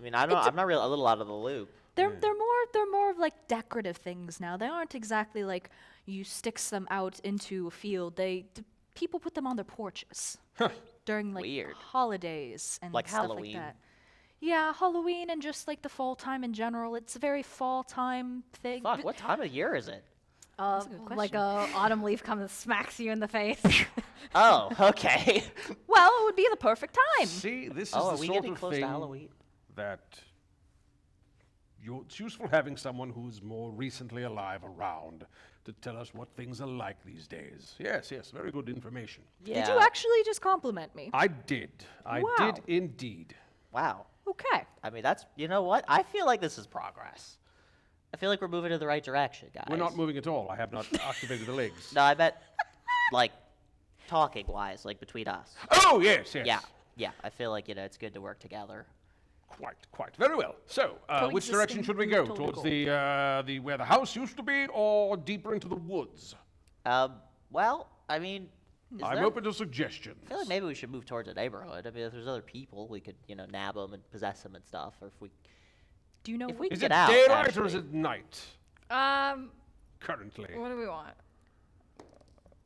S3: mean,
S5: I don't. I'm not really a little out of the loop.
S3: they're more of like decorative things now. They aren't exactly like you stick them out into a field. People put them on their porches during like
S5: Weird.
S3: holidays and
S5: Like
S3: stuff
S5: Halloween.
S3: like that. Yeah, Halloween and just like the fall time in general. It's a very fall time thing.
S5: Fuck, what time of year is it?
S3: a good
S1: Like
S3: question.
S1: a autumn leaf comes and smacks you in the face.
S5: Oh, okay.
S3: Well, it would be the perfect time.
S4: See, this is
S5: Oh,
S4: the
S5: are we
S4: sort
S5: getting
S4: of
S5: close
S4: thing
S5: to Halloween?
S4: that it's useful having someone who's more recently alive around to tell us what things are like these days. Yes, very good information.
S5: Yeah.
S3: Did you actually just compliment me?
S4: I did. I
S3: Wow.
S4: did indeed.
S5: Wow.
S3: Okay.
S5: I mean, that's what? I feel like this is progress. I feel like we're moving in the right direction, guys.
S4: We're not moving at all. I have not activated the legs.
S5: No, I bet, like, talking wise, like between us.
S4: Oh, yes.
S5: Yeah. I feel like it's good to work together.
S4: Quite. Very well. So, which direction
S3: Coexisting
S4: should we
S3: with
S4: go?
S3: total
S4: Towards
S3: goal.
S4: the where the house used to be, or deeper into the woods?
S5: Well, I mean,
S4: I'm open to suggestions.
S5: I feel like maybe we should move towards a neighborhood. I mean, if there's other people, we could, nab them and possess them and stuff. Or if we
S3: Do you know?
S5: If we
S4: Is
S5: get
S4: it
S5: out,
S4: daylight or is
S5: actually.
S4: it night currently?
S1: What do we want?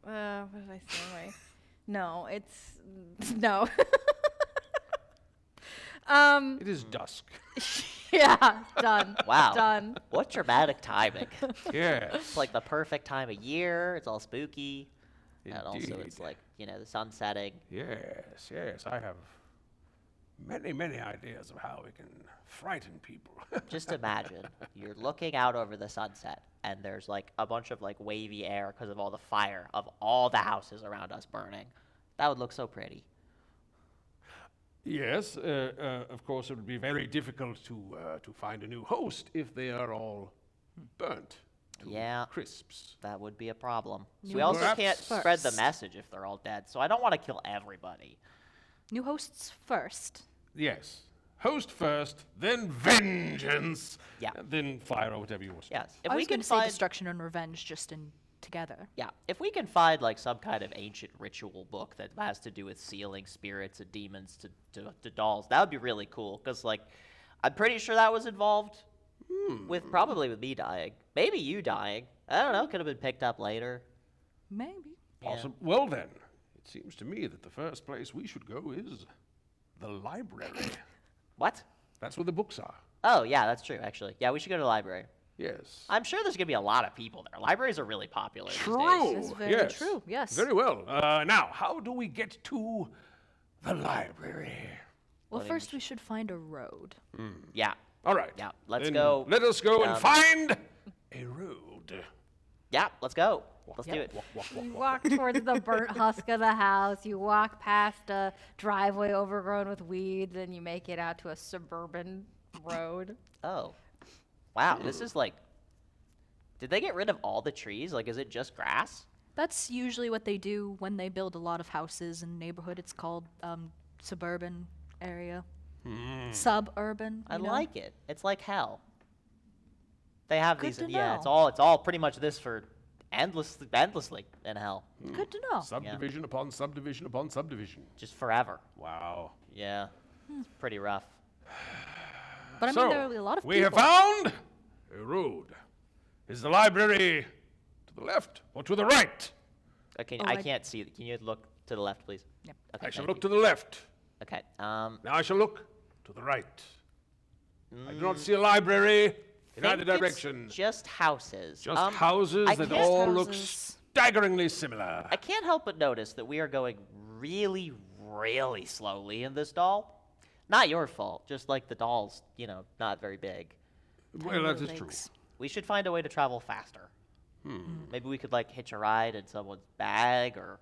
S1: What did I say? Wait. No, it's no.
S4: It is dusk.
S1: Yeah, done.
S5: Wow.
S1: Done.
S5: What dramatic timing.
S4: Yes.
S5: It's like the perfect time of year. It's all spooky. And also
S4: Indeed.
S5: it's like, the sun setting.
S4: Yes. I have many, many ideas of how we can frighten people.
S5: Just imagine you're looking out over the sunset, and there's like a bunch of like wavy air because of all the fire of all the houses around us burning. That would look so pretty.
S4: Yes, of course, it would be very difficult to find a new host if they are all burnt to
S5: Yeah.
S4: crisps.
S5: That would be a problem.
S3: New
S5: We also
S4: hosts
S5: can't spread the
S3: first.
S5: message if they're all dead, so I don't want to kill everybody.
S3: New hosts first.
S4: Yes, host first, then vengeance,
S5: Yeah.
S4: and then fire or whatever you want.
S5: Yes. If
S3: I
S5: we
S3: was
S5: can
S3: going to say
S5: find
S3: destruction and revenge just in together.
S5: Yeah, if we can find like some kind of ancient ritual book that has to do with sealing spirits and demons to dolls, that would be really cool. Because like, I'm pretty sure that was involved with probably with me dying, maybe you dying. I don't know. Could have been picked up later.
S3: Maybe.
S4: Awesome. Well then, it seems to me that the first place we should go is the library.
S5: What?
S4: That's where the books are.
S5: Oh yeah, that's true. Actually, yeah, we should go to the library.
S4: Yes.
S5: I'm sure there's gonna be a lot of people there. Libraries are really popular these days.
S4: True.
S3: That's very
S4: yes.
S3: true, yes.
S4: Very well. Now, how do we get to the library?
S3: Well,
S5: Well,
S3: first we should find a road.
S5: Yeah,
S4: All right.
S5: Yeah, let's
S4: Then
S5: go,
S4: Let us go and
S5: um,
S4: find a road.
S5: yeah. Let's go. Let's do it.
S1: You walk towards the burnt husk of the house. You walk past a driveway overgrown with weeds, and you make it out to a suburban road.
S5: Oh, wow. This is like. Did they get rid of all the trees? Like, is it just grass?
S3: That's usually what they do when they build a lot of houses in a neighborhood. It's called suburban area. Suburban.
S5: I
S3: you know?
S5: like it. It's like hell. They have
S3: Good
S5: these.
S3: to
S5: Yeah,
S3: know.
S5: it's all pretty much this for endlessly in hell,
S3: Good to know.
S4: Subdivision upon subdivision upon subdivision.
S5: just forever.
S4: Wow.
S5: Yeah, it's pretty rough.
S3: But I
S4: so,
S3: mean, there will be a lot of
S4: we
S3: people.
S4: have found a road. Is the library to the left or to the right?
S5: Okay,
S3: Oh,
S5: I
S3: I-
S5: can't see. Can you look to the left, please?
S3: Yep.
S5: Okay,
S4: I shall
S5: thank
S4: look
S5: you.
S4: to the left.
S5: Okay.
S4: Now I shall look to the right. I do not see a library in either
S5: think it's
S4: direction.
S5: Just houses.
S4: Just
S5: Um,
S4: houses
S5: I
S4: that
S5: can't-
S4: all look
S3: Houses.
S4: staggeringly similar.
S5: I can't help but notice that we are going really, really slowly in this doll. Not your fault. Just like the doll's, not very big.
S4: Well, that is true.
S3: Legs.
S5: We should find a way to travel faster. Maybe we could like hitch a ride in someone's bag, or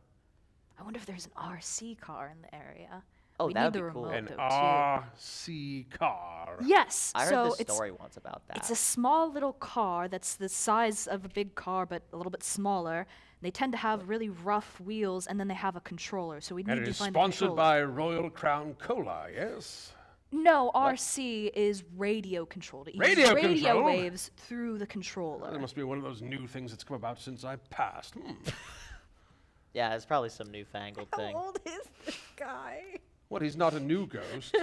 S3: I wonder if there's an RC car in the area.
S5: Oh,
S3: we
S5: that'd
S3: need the
S5: be cool.
S3: remote
S4: An
S3: though,
S4: RC car.
S3: too. Yes.
S5: I heard
S3: so
S5: this
S3: it's
S5: story once about that.
S3: it's a small little car that's the size of a big car but a little bit smaller. They tend to have really rough wheels and then they have a controller. So we
S4: And
S3: need
S4: it
S3: to
S4: is
S3: find
S4: sponsored
S3: a controller.
S4: by Royal Crown Cola, yes?
S3: No, RC is radio controlled. It uses
S4: Radio
S3: radio
S4: controlled?
S3: waves through the controller.
S4: That must be one of those new things that's come about since I passed.
S5: Yeah, it's probably some newfangled thing.
S1: old is this guy?
S4: What, he's not a new ghost.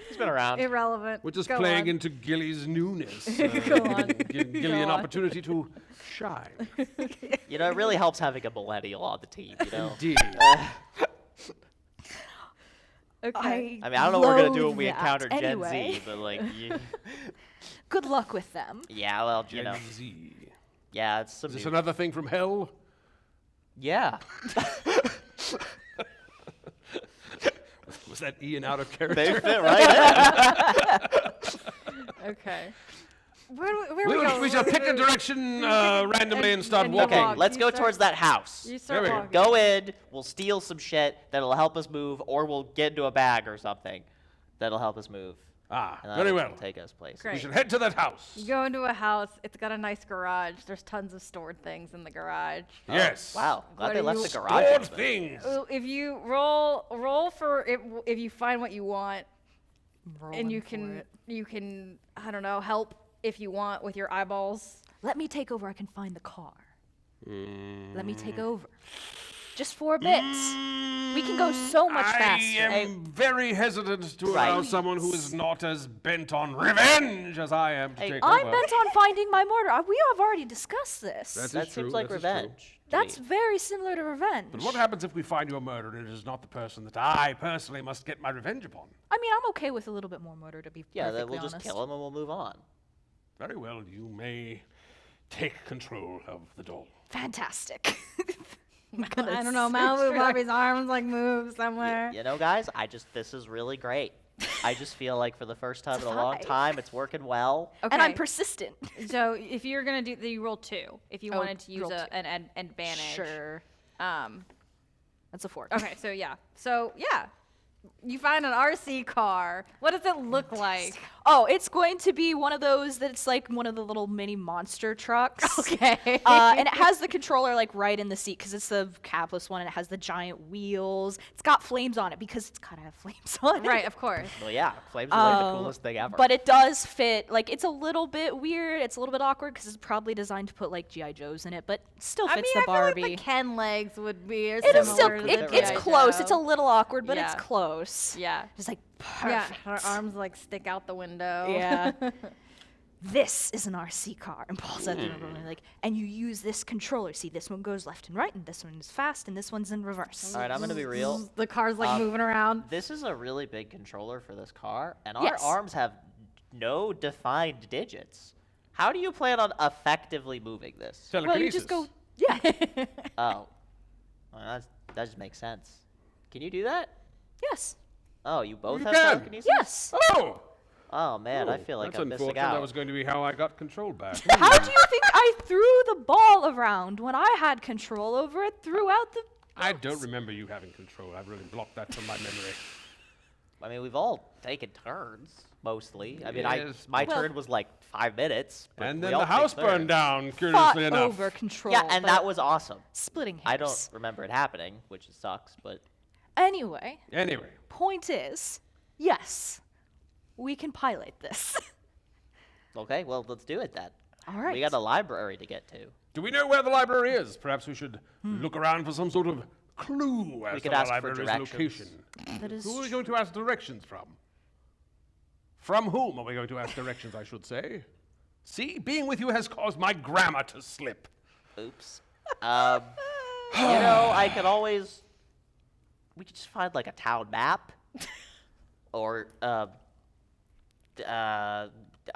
S5: It's been around.
S1: Irrelevant.
S4: We're just
S1: Go
S4: playing
S1: on.
S4: into Gilly's newness.
S1: Go on.
S4: Give Gilly an
S1: on.
S4: opportunity to shine.
S5: It really helps having a millennial on the team,
S4: Indeed.
S1: Okay.
S5: I mean, I don't know what we're gonna do
S3: loathe
S5: when we
S3: that.
S5: encounter Gen
S3: Anyway.
S5: Z, but like,
S3: Good luck with them.
S5: yeah, well,
S4: Gen Z.
S5: yeah, it's some
S4: Is this
S5: new-
S4: another thing from hell?
S5: Yeah.
S4: Was that Ian out of character?
S5: They fit right in.
S1: Okay. Where
S4: We,
S1: we
S4: will-
S1: go?
S4: we shall pick a direction randomly and start
S1: and
S4: walking.
S5: Okay,
S1: walk.
S5: let's
S1: You
S5: go
S1: start-
S5: towards that house.
S1: You start
S4: There we
S1: walking.
S5: Go in, we'll steal some shit that'll help us move, or we'll get into a bag or something that'll help us move.
S4: Ah,
S5: And
S4: very
S5: that'll
S4: well.
S5: take us places.
S1: Great.
S4: We should head to that house.
S1: You go into a house. It's got a nice garage. There's tons of stored things in the garage.
S4: Yes.
S5: Wow, glad
S1: What
S5: they
S1: are
S5: left
S1: you-
S5: the garage
S4: Stored
S5: open.
S4: things.
S1: If you roll for if you find what you want,
S3: Rolling
S1: and you
S3: for
S1: can
S3: it.
S1: I don't know, help if you want with your eyeballs.
S3: Let me take over. I can find the car. Let me
S4: Mm.
S3: take over. Just for a bit. We can go so much
S4: I
S3: faster.
S4: am very hesitant to
S5: Right.
S4: allow someone who is not as bent on revenge as I am to
S5: Hey,
S4: take
S3: I'm
S4: over.
S3: bent on finding my murderer. We have already discussed this.
S4: That's-
S5: That
S4: is true,
S5: seems like
S4: that is true.
S5: revenge. to
S3: That's
S5: me.
S3: very similar to revenge.
S4: But what happens if we find your murderer and it is not the person that I personally must get my revenge upon?
S3: I mean, I'm okay with a little bit more murder, to be
S5: Yeah,
S3: perfectly
S5: then we'll
S3: honest.
S5: just kill him and we'll move on.
S4: Very well, you may take control of the doll.
S3: Fantastic.
S1: I don't know. Malibu Barbie's arms like move somewhere.
S5: You know, guys, this is really great. I just feel like for the first time in a long time, it's working well.
S3: And I'm persistent.
S1: So if you're gonna do, you roll 2. If you wanted to use
S3: roll
S1: an advantage.
S3: Sure. That's a 4.
S1: Okay. So yeah. You find an RC car. What does it look like?
S3: Oh, it's going to be one of those that's like one of the little mini monster trucks.
S1: Okay.
S3: And it has the controller like right in the seat because it's the capless one and it has the giant wheels. It's got flames on it because it's gotta have flames on it.
S1: Right, of course.
S5: Well, yeah, flames are like the coolest thing ever.
S3: But it does fit. Like, it's a little bit weird. It's a little bit awkward because it's probably designed to put like G.I. Joes in it, but still fits the Barbie.
S1: I feel like the Ken legs would be
S3: It is still.
S1: similar to the
S3: It's
S1: G.I.
S3: close.
S1: Joe.
S3: It's a little awkward, but
S1: Yeah.
S3: it's close.
S1: Yeah.
S3: Just like
S1: Yeah,
S3: perfect.
S1: her arms like stick out the window.
S3: Yeah. This is an RC car, and Paul said, like, and you use this controller. See, this one goes left and right, and this one is fast, and this one's in reverse.
S5: All right, I'm gonna be real.
S1: The car's like moving around.
S5: This is a really big controller for this car, and
S3: Yes.
S5: our arms have no defined digits. How do you plan on effectively moving this?
S3: Well, you just go.
S4: Telekinesis.
S3: Yeah.
S5: Oh, well, that just makes sense. Can you do that?
S3: Yes.
S5: Oh, you both
S4: You
S5: have
S4: can.
S5: telekinesis?
S3: Yes.
S4: Oh!
S5: Oh man, I feel like
S4: That's
S5: I'm missing
S4: unfortunate.
S5: out.
S4: That was going to be how I got control back.
S3: How do you think I threw the ball around when I had control over it throughout the?
S4: I don't remember you having control. I've really blocked that from my memory.
S5: I mean, we've all taken turns, mostly. I mean,
S4: Yes.
S5: my turn was like 5 minutes. but
S4: And
S5: we
S4: then
S5: all
S4: the
S5: take
S4: house
S5: turns.
S4: burned down,
S3: Fought
S4: curiously enough.
S3: over control.
S5: Yeah, and
S3: but
S5: that was awesome.
S3: splitting hairs.
S5: I don't remember it happening, which sucks, but
S3: Anyway,
S4: Anyway,
S3: point is, yes, we can pilot this.
S5: okay, well, let's do it then.
S3: All right.
S5: We got a library to get to.
S4: do we know where the library is? Perhaps we should look around for some sort of clue as
S5: We
S4: to
S5: could
S4: the
S5: ask for
S4: library's
S5: directions.
S4: location.
S3: That is
S4: Who are we going to ask directions from? From whom are we going to ask directions, I should say? See, being with you has caused my grammar to slip.
S5: Oops. You know, I could always. We could just find like a town map, or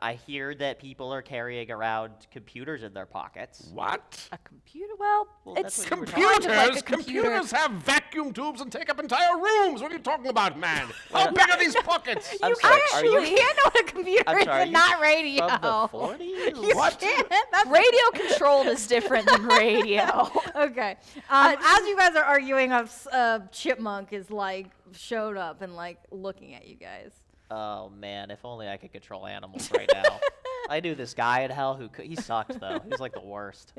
S5: I hear that people are carrying around computers in their pockets.
S4: What?
S3: a computer. Well,
S5: Well,
S3: it's
S5: that's what you were
S3: kind of like a computer.
S4: Computers have vacuum tubes and take up entire rooms. What are you talking about, man? How big are these pockets?
S5: I'm sorry, are you
S1: You can't know what a computer
S5: I'm
S1: is
S5: sorry,
S1: and not radio.
S5: from the 40s?
S4: What?
S1: That's
S3: Radio controlled is different than radio.
S1: okay. As you guys are arguing, a chipmunk is like showed up and like looking at you guys.
S5: Oh man, if only I could control animals right now. I knew this guy in hell who could. He sucked though. He was like the worst.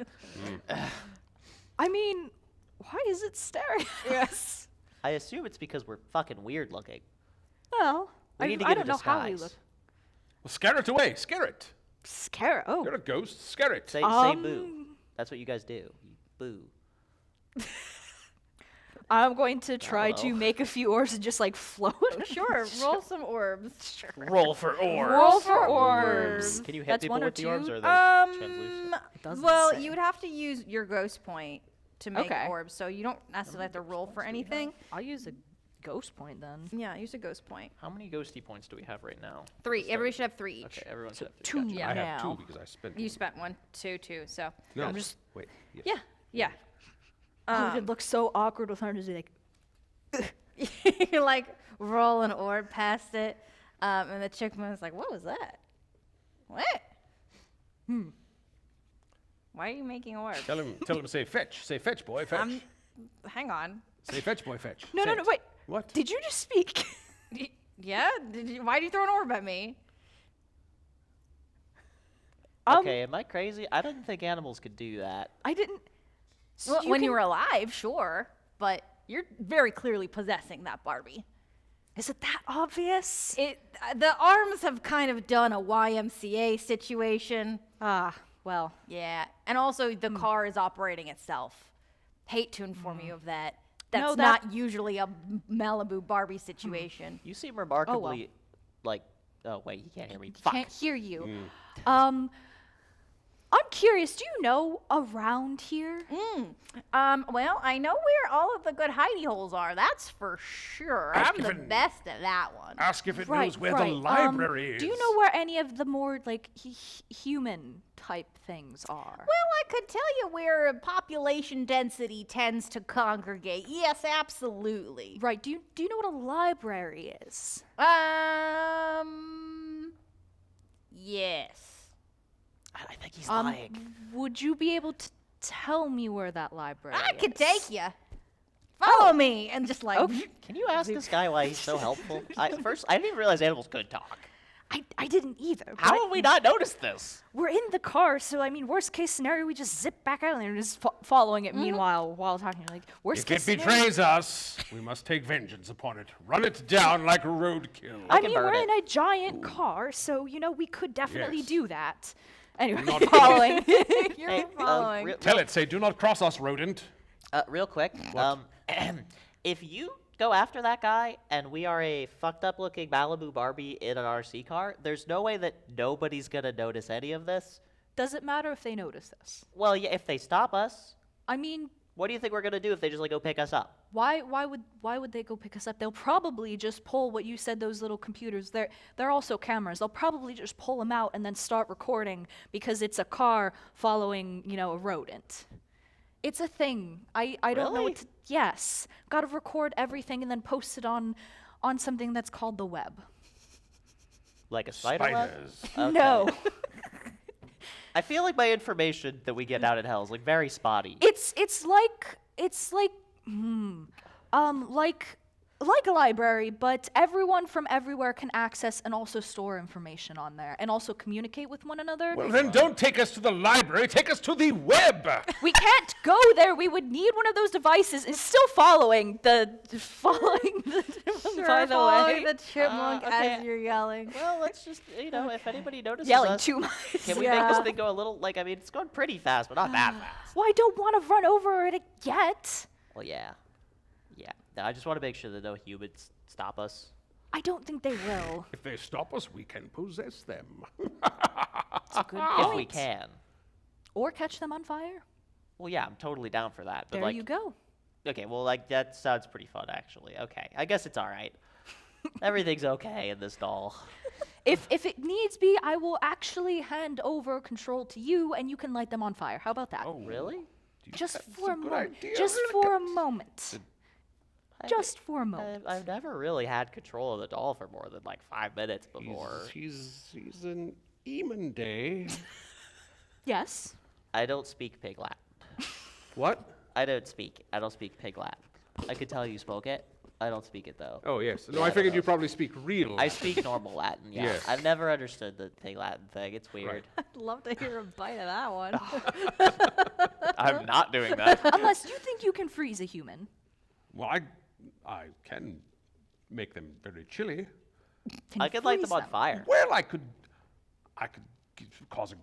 S3: I mean, why is it staring at us?
S5: I assume it's because we're fucking weird looking.
S3: Well,
S5: We need to
S3: I
S5: get
S3: don't
S5: a
S3: know how we
S5: disguise.
S3: look.
S4: Well, scare it away. Scare it.
S3: Scare. Oh.
S4: You're a ghost. Scare it.
S5: Say boo. That's what you guys do. You boo.
S3: I'm going to try
S5: Hello.
S3: to make a few orbs and just like float.
S1: Sure, roll some orbs. Sure.
S5: Roll for orbs.
S1: Roll for orbs.
S5: Can you hit
S3: That's
S5: people
S3: one or
S5: with the orbs,
S3: two?
S5: or are they translucent?
S3: doesn't
S1: Well,
S3: say.
S1: you would have to use your ghost point to make
S3: Okay.
S1: orbs, so you don't necessarily have to roll for anything.
S3: I'll use a ghost point then.
S1: Yeah, use a ghost point.
S5: How many ghosty points do we have right now?
S1: 3. Everybody should have 3 each.
S5: Okay, everyone should have
S3: two.
S5: Gotcha.
S1: Yeah.
S4: I have
S3: Now.
S4: two because I spent.
S1: You spent 1, 2, 2. So
S4: No,
S3: I'm just-
S4: wait. Yes.
S1: yeah, yeah.
S3: Oh, it looks so awkward with her to like.
S1: You like roll an orb past it, and the chickman's like, "What was that? What? Why are you making orbs?
S4: Tell him to say fetch. Say fetch, boy. Fetch.
S1: Hang on.
S4: Say fetch, boy. Fetch.
S3: No,
S4: Say
S3: no, no,
S4: it.
S3: wait.
S4: What?
S3: Did you just speak?
S1: Yeah? Why did you throw an orb at me?
S5: Okay, am I crazy? I didn't think animals could do that.
S3: I didn't.
S1: Well, when you
S3: can-
S1: were alive, sure, but you're very clearly possessing that Barbie.
S3: Is it that obvious?
S1: The arms have kind of done a YMCA situation.
S3: Ah, well.
S1: Yeah, and also the car is operating itself. Hate to inform you of that. That's
S3: No, that-
S1: not usually a Malibu Barbie situation.
S5: You seem remarkably, like. Oh wait, you can't hear me.
S3: He
S5: Fuck.
S3: can't hear you. I'm curious, do you know around here?
S1: Well, I know where all of the good hidey holes are. That's for sure.
S6: Ask
S1: I'm the
S6: if it-
S1: best at that one.
S6: Ask if it
S3: Right,
S6: knows where
S3: right.
S6: the library is.
S3: Do you know where any of the more like human type things are?
S1: Well, I could tell you where population density tends to congregate. Yes, absolutely.
S3: Right. Do you know what a library is?
S1: Yes.
S5: I think he's lying.
S3: Would you be able to tell me where that library
S1: I
S3: is?
S1: could take you. Follow me, and just like.
S5: Can you ask this guy why he's so helpful? First, I didn't even realize animals could talk.
S3: I didn't either.
S5: How
S3: but
S5: have we not noticed this?
S3: We're in the car, so I mean, worst case scenario, we just zip back out and they're just following it. Meanwhile, while talking, like worst
S6: If
S3: case
S6: it
S3: scenario.
S6: betrays us, we must take vengeance upon it. Run it down like roadkill.
S3: I
S5: can
S3: mean,
S5: burn
S3: we're
S5: it.
S3: in a giant car, so you know we could definitely
S6: Yes.
S3: do that. Anyway,
S6: Not
S3: following.
S1: You're
S5: Hey,
S1: following.
S6: Tell it, say, do not cross us, rodent.
S5: Real quick, if you go after that guy and we are a fucked up looking Malibu Barbie in an RC car, there's no way that nobody's gonna notice any of this.
S3: Does it matter if they notice this?
S5: Well, yeah, if they stop us,
S3: I mean,
S5: what do you think we're gonna do if they just like go pick us up?
S3: why would they go pick us up? They'll probably just pull what you said, those little computers. They're also cameras. They'll probably just pull them out and then start recording because it's a car following, you know, a rodent. It's a thing. I don't know
S5: Really?
S3: what to, yes. Got to record everything and then post it on something that's called the web.
S5: Like a spider web?
S6: Spiders.
S5: Okay.
S3: No.
S5: I feel like my information that we get out at hell is like very spotty.
S3: It's like like a library, but everyone from everywhere can access and also store information on there and also communicate with one another.
S6: Well, then don't take us to the library. Take us to the web.
S3: We can't go there. We would need one of those devices. It's still following the
S1: Sure,
S3: by the
S1: following
S3: way.
S1: the chipmunk
S5: okay.
S1: as you're yelling.
S5: Well, let's just, if anybody notices
S3: Yelling
S5: us,
S3: too much.
S5: can we make this
S1: Yeah.
S5: thing go a little, like, I mean, it's going pretty fast, but not that fast.
S3: Well, I don't want to run over it yet.
S5: Well, yeah. Yeah. No, I just want to make sure that no humans stop us.
S3: I don't think they will.
S6: If they stop us, we can possess them.
S3: It's a good
S5: If
S3: point.
S5: we can.
S3: Or catch them on fire.
S5: Well, yeah, I'm totally down for that. But
S3: There
S5: like,
S3: you go.
S5: okay, well, like, that sounds pretty fun, actually. Okay, I guess it's all right. Everything's okay in this doll.
S3: If it needs be, I will actually hand over control to you, and you can light them on fire. How about that?
S6: Oh,
S5: Really?
S3: Just
S6: that's
S3: for a
S6: good
S3: moment.
S6: idea,
S3: Just
S6: really
S3: for a
S6: good.
S3: moment. Just for a moment.
S5: I've never really had control of the doll for more than like 5 minutes before.
S6: He's an Eamon Day.
S3: Yes.
S5: I don't speak Pig Latin.
S6: What?
S5: I don't speak Pig Latin. I could tell you spoke it. I don't speak it though.
S4: Oh, yes. No,
S5: Yeah,
S4: I
S5: I
S4: figured
S5: don't
S4: you
S5: know.
S4: probably speak real.
S5: I speak normal Latin. Yeah,
S4: Yes.
S5: I've never understood the Pig Latin thing. It's weird.
S1: I'd love to hear a bite of that one.
S5: I'm not doing that.
S3: Unless you think you can freeze a human.
S6: Well, I can make them very chilly.
S3: Can
S5: I
S3: you
S5: could light them
S3: freeze
S5: on fire.
S6: Well, I could cause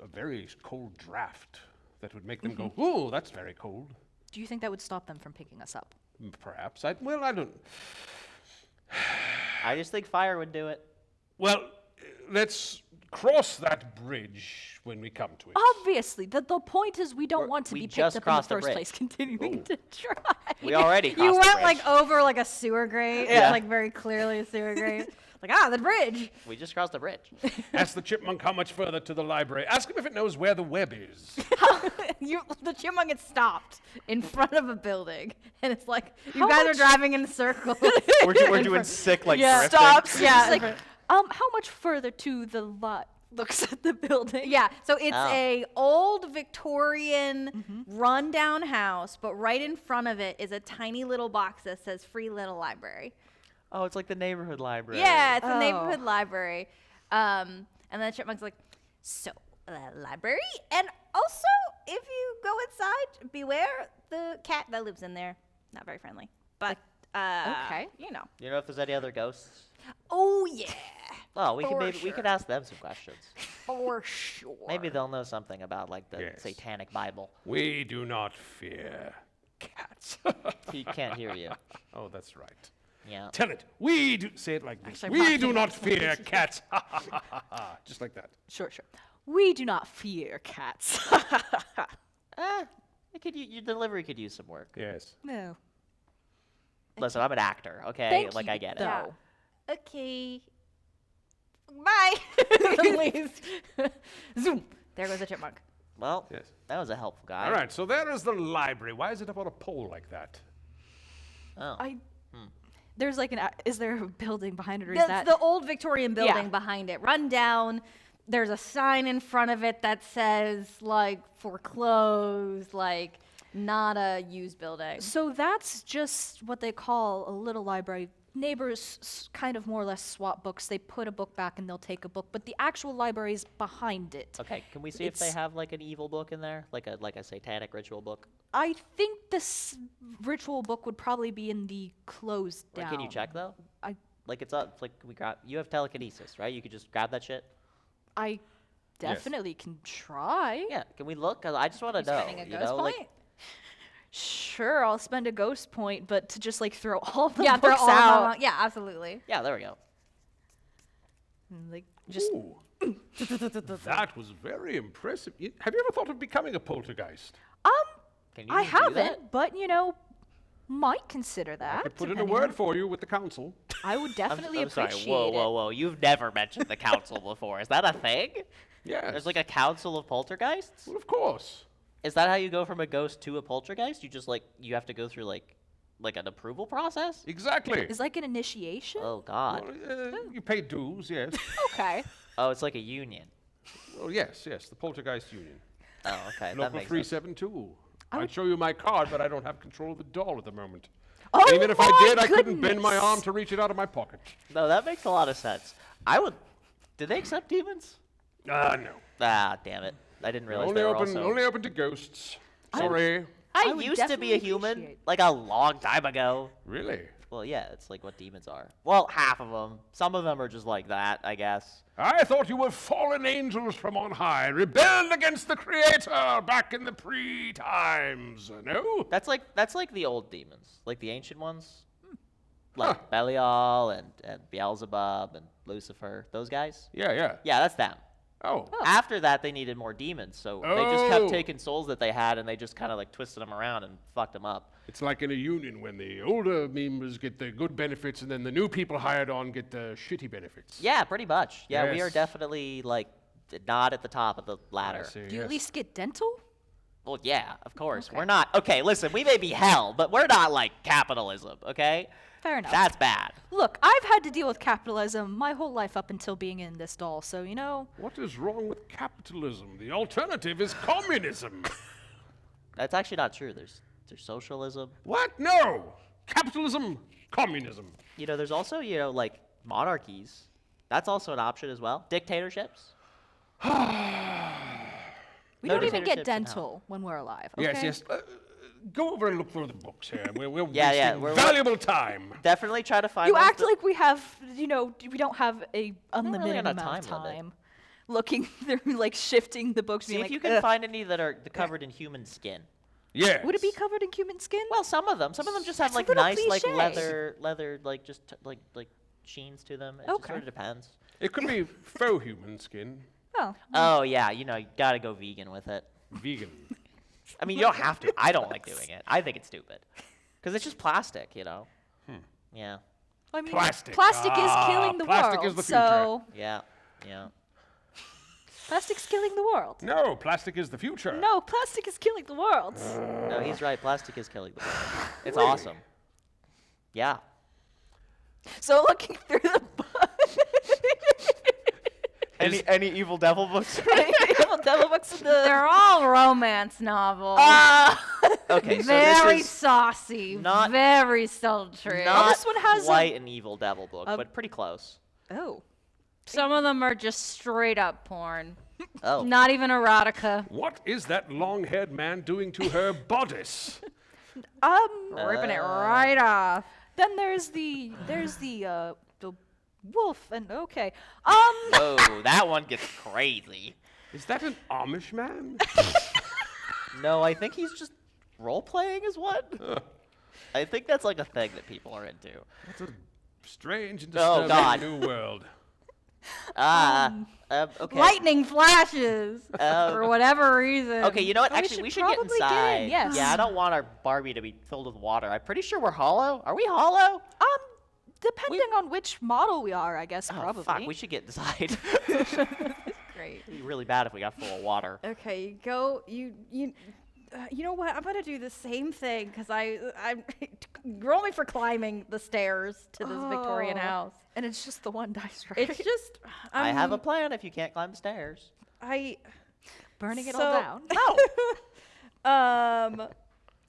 S6: a very cold draft that would make them go, "Ooh, that's very cold."
S3: Do you think that would stop them from picking us up?
S6: Perhaps. I don't.
S5: I just think fire would do it.
S6: Well, let's cross that bridge when we come to it.
S3: Obviously, the point is we don't want to
S5: we
S3: be picked
S5: just
S3: up in the
S5: crossed the
S3: first
S5: bridge.
S3: place, continuing to try.
S5: We already crossed
S1: You
S5: the
S1: went
S5: bridge.
S1: like over like a sewer grate.
S5: Yeah.
S1: Like very clearly a sewer grate. Like, the bridge.
S5: We just crossed the bridge.
S6: Ask the chipmunk how much further to the library. Ask him if it knows where the web is.
S1: The chipmunk gets stopped in front of a building. And it's like, you
S3: How
S1: guys are
S3: much-
S1: driving in circles.
S2: We're doing sick like
S1: Yeah.
S2: drifting.
S3: Stops.
S1: Yeah.
S3: It's like, how much further to the lot? Looks at the building.
S1: Yeah, so it's
S5: Oh.
S1: a old Victorian rundown house, but right in front of it is a tiny little box that says free little library.
S2: Oh, it's like the neighborhood library.
S1: Yeah, it's a
S3: Oh.
S1: neighborhood library. And then the chipmunk's like, so, library? And also, if you go inside, beware the cat that lives in there. Not very friendly. But,
S3: Okay.
S1: you know.
S5: You know if there's any other ghosts?
S1: Oh, yeah,
S5: Oh, we
S1: For
S5: we
S1: sure.
S5: could ask them some questions.
S1: for sure.
S5: Maybe they'll know something about like the
S6: Yes.
S5: Satanic Bible.
S6: We do not fear cats.
S5: He can't hear you.
S6: Oh, that's right.
S5: Yeah.
S6: Tell it. We do. Say it like this.
S1: Actually,
S6: We do
S1: Rocky
S6: not fear cats. Just like that.
S3: Sure. We do not fear cats.
S5: Your delivery could use some work.
S4: Yes.
S3: No.
S5: Listen, I'm an actor, okay?
S3: Thank
S5: like
S3: you,
S5: I get it.
S3: though.
S1: Okay. Bye. And leaves. Zoom. There goes the chipmunk.
S5: Well,
S4: Yes.
S5: that was a helpful guy.
S6: All right, so there is the library. Why is it up on a pole like that?
S5: Oh.
S3: There's like is there a building behind it, or is
S1: That's
S3: that
S1: the old Victorian building
S3: Yeah.
S1: behind it. Run down. There's a sign in front of it that says like foreclosed, like not a used building.
S3: So that's just what they call a little library. Neighbors kind of more or less swap books. They put a book back and they'll take a book, but the actual library is behind it.
S5: Okay, can we see if they
S3: It's-
S5: have like an evil book in there? Like a satanic ritual book?
S3: I think this ritual book would probably be in the closed
S5: Or
S3: down.
S5: can you check though?
S3: I
S5: Like it's up, like you have telekinesis, right? You could just grab that shit?
S3: I definitely can try.
S5: Yeah, can we look? 'Cause I just want to know.
S1: Spending a
S5: you
S1: ghost
S5: know,
S1: point?
S5: like
S3: Sure, I'll spend a ghost point, but to just like throw all the
S1: Yeah, throw
S3: books
S1: all of them
S3: out.
S1: out. Yeah, absolutely.
S5: yeah, there we go.
S3: And, like just
S6: Ooh. That was very impressive. Have you ever thought of becoming a poltergeist?
S5: Can you
S3: I
S5: just do that?
S3: haven't, but might consider that.
S6: I could put in a
S3: depending
S6: word
S3: on-
S6: for you with the council.
S3: I would definitely
S5: I'm sorry.
S3: appreciate
S5: Whoa,
S3: it.
S5: whoa, whoa! You've never mentioned the council before. Is that a thing?
S6: Yes.
S5: There's like a council of poltergeists.
S6: Well, of course.
S5: Is that how you go from a ghost to a poltergeist? You just you have to go through like an approval process?
S6: Exactly.
S3: Is like an initiation?
S5: Oh God.
S6: Well, you pay dues, yes.
S3: Okay.
S5: Oh, it's like a union.
S6: Oh, yes, the Poltergeist Union.
S5: Oh, okay. that
S6: Local
S5: makes sense.
S6: 372. I'd show you my card, but I don't have control of the doll at the moment.
S3: Oh
S6: Even if I
S3: my
S6: did, I couldn't bend my
S3: goodness.
S6: arm to reach it out of my pocket.
S5: No, that makes a lot of sense. I would. Did they accept demons?
S6: No.
S5: Ah, damn it! I didn't realize they were also.
S6: Only open to ghosts. Sorry.
S5: I
S3: would
S5: used to be a
S3: definitely
S5: human
S3: appreciate-
S5: like a long time ago.
S6: Really?
S5: Well, yeah, it's like what demons are. Well, half of them. Some of them are just like that, I guess.
S6: I thought you were fallen angels from on high, rebelled against the Creator back in the pre-times. No?
S5: That's like the old demons, like the ancient ones, like Belial and Beelzebub and Lucifer. Those guys.
S6: Yeah.
S5: Yeah, that's them.
S6: Oh.
S5: After that, they needed more demons, so they just kept
S6: Oh.
S5: taking souls that they had and they just kind of like twisted them around and fucked them up.
S6: It's like in a union when the older members get the good benefits and then the new people hired on get the shitty benefits.
S5: Yeah, pretty much. Yeah, we are
S6: Yes.
S5: definitely like not at the top of the
S6: I
S5: ladder.
S6: see,
S3: Do you at
S6: yes.
S3: least get dental?
S5: Well, yeah, of course.
S3: Okay.
S5: We're not. Okay, listen, we may be hell, but we're not like capitalism, okay?
S3: Fair enough.
S5: That's bad.
S3: Look, I've had to deal with capitalism my whole life up until being in this doll, so
S6: What is wrong with capitalism? The alternative is communism.
S5: That's actually not true. There's socialism.
S6: What? No! Capitalism, communism.
S5: You know, there's also, like monarchies. That's also an option as well. Dictatorships.
S3: we
S5: No
S3: don't even
S5: dictatorships
S3: get
S5: in hell.
S3: dental when we're alive. Okay?
S6: Yes. Go over and look through the books here. We're
S5: Yeah,
S6: wasting
S5: we're-
S6: valuable time.
S5: Definitely try to find
S3: You
S5: ones
S3: act
S5: that-
S3: like we have, we don't have a unlimited
S5: on a
S3: amount of
S5: time limit.
S3: time. Looking through, like shifting the books.
S5: See
S3: being
S5: if
S3: like,
S5: you can
S3: "Ugh."
S5: find any that are covered in human skin.
S6: Yes.
S3: Would it be covered in human skin?
S5: Well, some of them just have
S3: That's a
S5: like
S3: little
S5: nice like
S3: cliché.
S5: leather like just like sheens to them. It just
S3: Okay.
S5: sort of depends.
S6: It could be faux human skin.
S3: Oh,
S5: Oh yeah, you gotta go vegan with it.
S6: Vegan.
S5: I mean, you don't have to. I don't like doing it. I think it's stupid. Because it's just plastic, Yeah.
S3: I mean,
S6: Plastic.
S3: Plastic is killing the
S6: Plastic
S3: world.
S6: is the
S3: so
S5: Yeah.
S3: plastic's killing the world.
S6: No, plastic is the future.
S3: No, plastic is killing the world.
S5: No, he's right. Plastic is killing the world. It's awesome. Yeah.
S3: So looking through the book,
S2: Any evil devil books?
S3: devil books in the.
S1: They're all romance novels.
S5: Okay, so
S1: Very
S5: this is
S1: saucy.
S5: not-
S1: very sultry.
S5: not
S3: this one has a-
S5: quite an evil devil book, but pretty close.
S3: Oh.
S1: Some of them are just straight up porn.
S5: Oh.
S1: Not even erotica.
S6: What is that long-haired man doing to her bodice?
S1: Ripping it right off.
S3: Then there's the wolf and okay.
S5: Oh, that one gets crazy.
S6: Is that an Amish man?
S5: No, I think he's just role-playing is what? I think that's like a thing that people are into.
S6: That's a strange and
S5: Oh,
S6: disturbing
S5: God.
S6: new world.
S5: Okay.
S1: Lightning flashes for whatever reason.
S5: Okay, you know what?
S3: Oh, we
S5: Actually,
S3: should
S5: we should get
S3: probably get
S5: inside.
S3: in, yes.
S5: Yeah, I don't want our Barbie to be filled with water. I'm pretty sure we're hollow. Are we hollow?
S3: Depending on which model we are, I guess,
S5: Oh,
S3: probably.
S5: fuck, we should get inside.
S1: Great.
S5: It'd be really bad if we got full of water.
S1: Okay, you go. You know what? I'm gonna do the same thing because I'm roll me for climbing the stairs to this Victorian house.
S3: And it's just the one dice, right?
S1: It's just
S5: I have a plan if you can't climb the stairs.
S3: Burning it all down.
S1: No.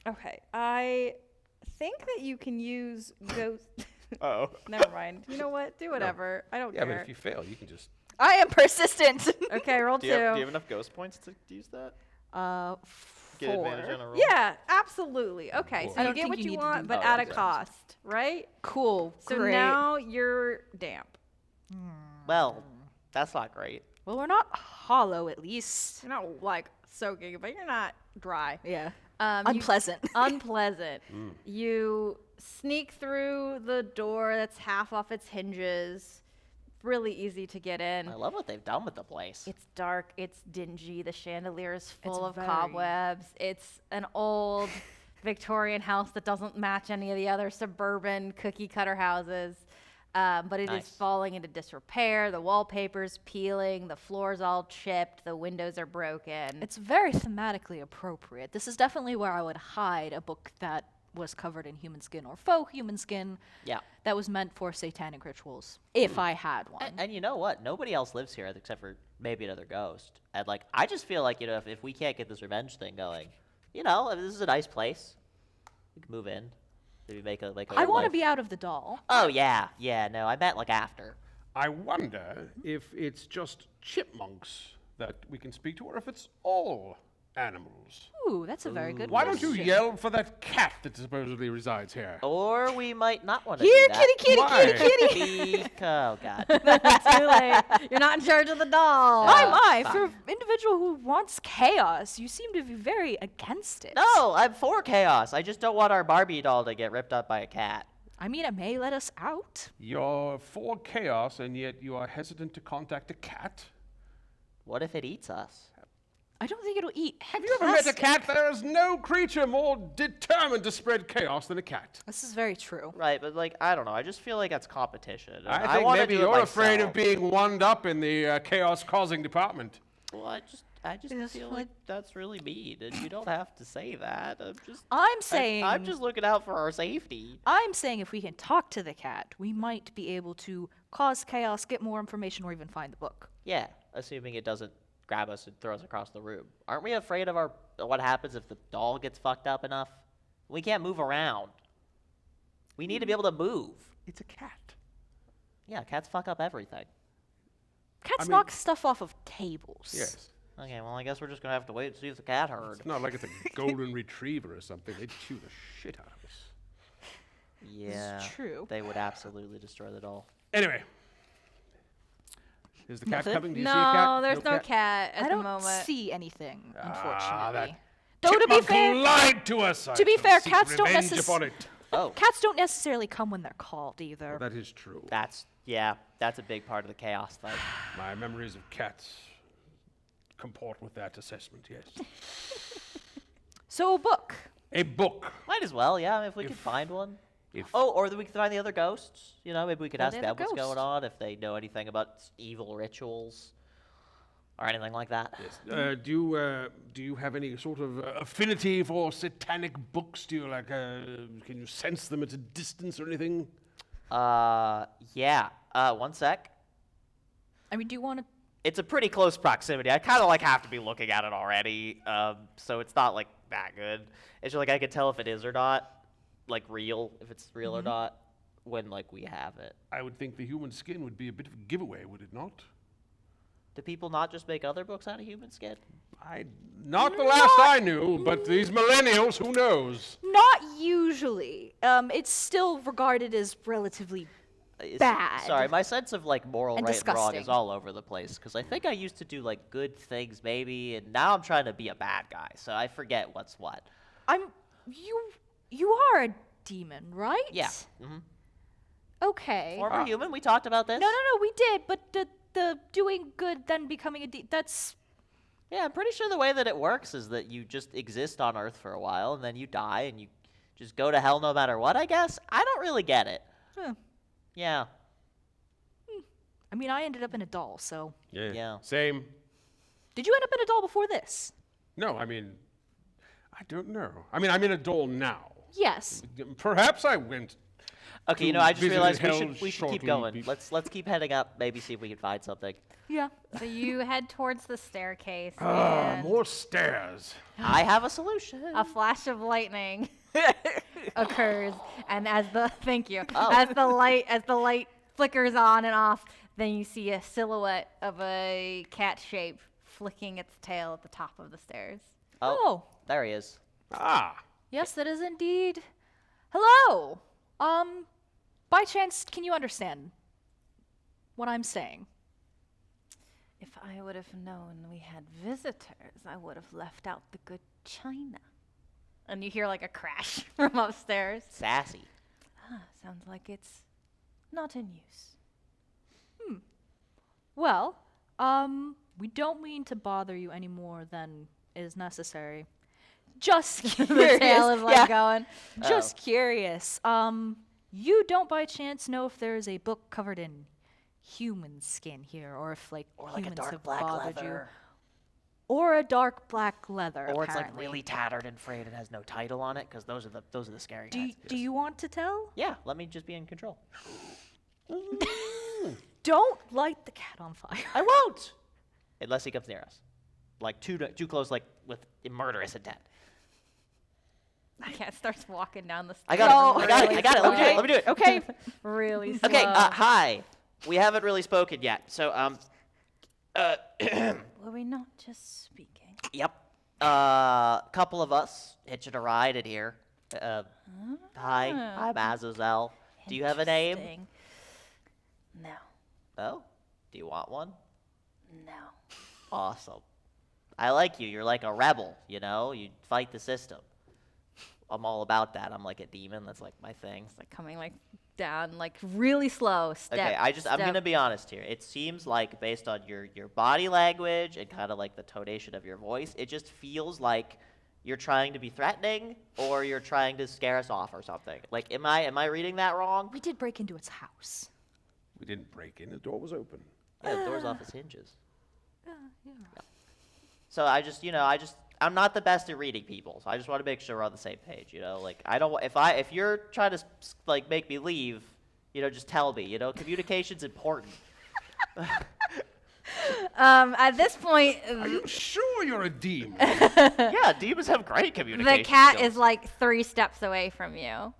S1: Okay. I think that you can use ghost.
S2: Oh.
S1: Never mind. You know what? Do whatever. I don't
S4: Yeah, but
S1: care.
S4: if you fail, you can just.
S3: I am persistent.
S1: Okay, roll
S2: Do
S1: two.
S2: you have enough ghost points to use that? Get
S3: 4.
S2: advantage on a roll?
S1: Yeah, absolutely. Okay,
S4: Cool.
S1: so
S3: I
S1: you
S3: don't
S1: get
S3: think
S1: what
S3: you
S1: you
S3: need to
S1: want,
S3: do
S1: but
S2: that.
S1: at a
S2: Oh,
S1: cost, right?
S3: Cool.
S1: So
S3: Great.
S1: now you're damp.
S5: Well, that's not great.
S3: Well, we're not hollow, at least.
S1: You're not like soaking, but you're not dry.
S3: Yeah.
S1: You-
S3: Unpleasant.
S1: unpleasant. You sneak through the door that's half off its hinges. Really easy to get in.
S5: I love what they've done with the place.
S1: It's dark. It's dingy. The chandelier is full
S3: It's
S1: of
S3: very-
S1: cobwebs. It's an old Victorian house that doesn't match any of the other suburban cookie cutter houses. But it is
S5: Nice.
S1: falling into disrepair. The wallpaper's peeling. The floor's all chipped. The windows are broken.
S3: It's very thematically appropriate. This is definitely where I would hide a book that was covered in human skin or faux human skin
S5: Yeah.
S3: that was meant for satanic rituals, if I had one.
S5: And you know what? Nobody else lives here except for maybe another ghost. And like, I just feel like, if we can't get this revenge thing going, if this is a nice place, we can move in. Maybe make a
S3: I want to
S5: life-
S3: be out of the doll.
S5: Oh yeah, no, I meant like after.
S6: I wonder if it's just chipmunks that we can speak to, or if it's all animals.
S3: Ooh, that's a very good
S6: Why don't you
S3: question.
S6: yell for that cat that supposedly resides here?
S5: Or we might not want to
S3: Here,
S5: do that.
S3: kitty,
S6: Why?
S5: kitty. Oh god.
S1: Too late. You're not in charge of the doll.
S3: My, my,
S5: fuck.
S3: for an individual who wants chaos, you seem to be very against it.
S5: No, I'm for chaos. I just don't want our Barbie doll to get ripped up by a cat.
S3: I mean, it may let us out.
S6: You're for chaos, and yet you are hesitant to contact a cat?
S5: What if it eats us?
S3: I don't think it'll eat.
S6: Have you ever met a cat? There is no creature more determined to spread chaos than a cat.
S3: This is very true.
S5: Right, but like, I don't know. I just feel like that's competition. and
S6: I think
S5: wanna
S6: maybe
S5: do it
S6: you're afraid of
S5: myself.
S6: being wound up in the chaos-causing department.
S5: Well, I just
S3: Yes,
S5: feel
S3: like-
S5: like that's really mean, and you don't have to say that.
S3: I'm saying
S5: I'm just looking out for our safety.
S3: I'm saying if we can talk to the cat, we might be able to cause chaos, get more information, or even find the book.
S5: Yeah, assuming it doesn't grab us and throw us across the room. Aren't we afraid of what happens if the doll gets fucked up enough? We can't move around. We need to be able to move.
S6: It's a cat.
S5: Yeah, cats fuck up everything.
S3: Cats
S6: mean-
S3: knock stuff off of tables.
S6: Yes.
S5: Okay, well, I guess we're just gonna have to wait and see if the cat heard.
S6: It's not like it's a golden retriever or something. They'd chew the shit out of us.
S5: Yeah,
S3: true.
S5: they would absolutely destroy the doll.
S6: Anyway. Is the cat
S3: Nothing?
S6: coming? Do you see a cat?
S1: No, there's no cat at
S3: I
S1: the
S3: don't
S1: moment.
S3: see anything,
S6: Ah,
S3: unfortunately.
S6: that
S3: Though to be
S6: chipmunk
S3: fair,
S6: lied to us.
S3: to be
S6: I shall
S3: fair,
S6: seek
S3: cats don't
S6: revenge
S3: necess-
S6: upon it.
S5: Oh,
S3: cats don't necessarily come when they're called either.
S6: That is true.
S5: that's a big part of the chaos thing.
S6: My memories of cats comport with that assessment, yes.
S3: So a book.
S6: A book.
S5: Might as well, yeah, if we can find one.
S6: If
S5: Oh, or we can find the other ghosts. Maybe we could
S3: Well,
S5: ask
S3: they're
S5: them
S3: the
S5: what's going
S3: ghosts.
S5: on, if they know anything about evil rituals or anything like that.
S6: Yes. Do you have any sort of affinity for satanic books? Do you can you sense them at a distance or anything?
S5: Yeah. One sec.
S3: I mean, do you want to?
S5: It's a pretty close proximity. I kind of have to be looking at it already, so it's not like that good. It's just like I can tell if it is or not, like real, if it's real or not, when we have it.
S6: I would think the human skin would be a bit of a giveaway, would it not?
S5: Do people not just make other books out of human skin?
S6: Not the last I knew, but these millennials, who knows?
S3: Not usually. It's still regarded as relatively bad.
S5: Sorry, my sense of moral
S3: And
S5: right and wrong is
S3: disgusting.
S5: all over the place. Because I think I used to do good things maybe, and now I'm trying to be a bad guy, so I forget what's what.
S3: You are a demon, right?
S5: Yeah. hmm
S3: Okay.
S5: Former human, we talked about this.
S3: No, we did, but the doing good then becoming that's...
S5: Yeah, I'm pretty sure the way that it works is that you just exist on Earth for a while, and then you die, and you just go to hell no matter what, I guess? I don't really get it.
S3: Huh.
S5: Yeah.
S3: I mean, I ended up in a doll, so...
S5: Yeah.
S4: Same.
S3: Did you end up in a doll before this?
S6: No, I mean, I don't know. I mean, I'm in a doll now.
S3: Yes.
S6: Perhaps I went.
S5: Okay,
S6: to
S5: I just
S6: visit
S5: realized
S6: hell
S5: we should keep
S6: shortly
S5: going. Let's keep heading up, maybe see if we can find something.
S3: Yeah.
S1: So you head towards the staircase,
S6: Ah,
S1: and
S6: more stairs.
S5: I have a solution.
S1: a flash of lightning occurs, and as the
S5: Oh.
S1: as the light flickers on and off, then you see a silhouette of a cat shape flicking its tail at the top of the stairs.
S3: Oh.
S5: There he is.
S6: Ah,
S3: Yes, that is indeed. Hello. By chance, can you understand what I'm saying?
S1: If I would have known we had visitors, I would have left out the good china. And you hear like a crash from upstairs.
S5: Sassy.
S1: Sounds like it's not in use.
S3: Well, we don't mean to bother you any more than is necessary. Just
S1: The
S3: curious.
S1: tail is like going.
S3: Just curious. You don't by chance know if there's a book covered in human skin here, or if
S5: Or like a
S3: humans
S5: dark
S3: have
S5: black
S3: bothered
S5: leather.
S3: you, or a dark black leather.
S5: Or it's like
S3: apparently.
S5: really tattered and frayed and has no title on it, because those are the scary kinds.
S3: Do you want to tell?
S5: Yeah, let me just be in control.
S3: Don't light the cat on fire.
S5: I won't! Unless he comes near us. Like too close, like with murderous intent.
S1: The cat starts walking down the stairs.
S5: I got it. I got it. Let me do it.
S3: Okay.
S1: Really slow.
S5: Okay, hi. We haven't really spoken yet, so
S1: Were we not just speaking?
S5: yep. Couple of us hitching a ride in here. Hi, I'm Azazel. Do you have a name?
S1: Interesting. No.
S5: Oh, do you want one?
S1: No.
S5: Awesome. I like you. You're like a rebel, you know? You fight the system. I'm all about that. I'm like a demon. That's like my thing.
S1: It's like coming like down, like really slow. Step.
S5: Okay, I'm
S1: step.
S5: gonna be honest here. It seems like based on your body language and kind of like the tonation of your voice, it just feels like you're trying to be threatening or you're trying to scare us off or something. Like, am I reading that wrong?
S3: We did break into its house.
S6: we didn't break in. The door was open.
S5: Yeah, the door's off its hinges.
S3: Yeah.
S5: So I'm not the best at reading people, so I just want to make sure we're on the same page, you know? Like, I don't, if you're trying to, like, make me leave, just tell me, communication's important.
S1: At this point,
S6: Are you sure you're a demon?
S5: Yeah, demons have great communication
S1: the cat
S5: skills.
S1: is like 3 steps away from you.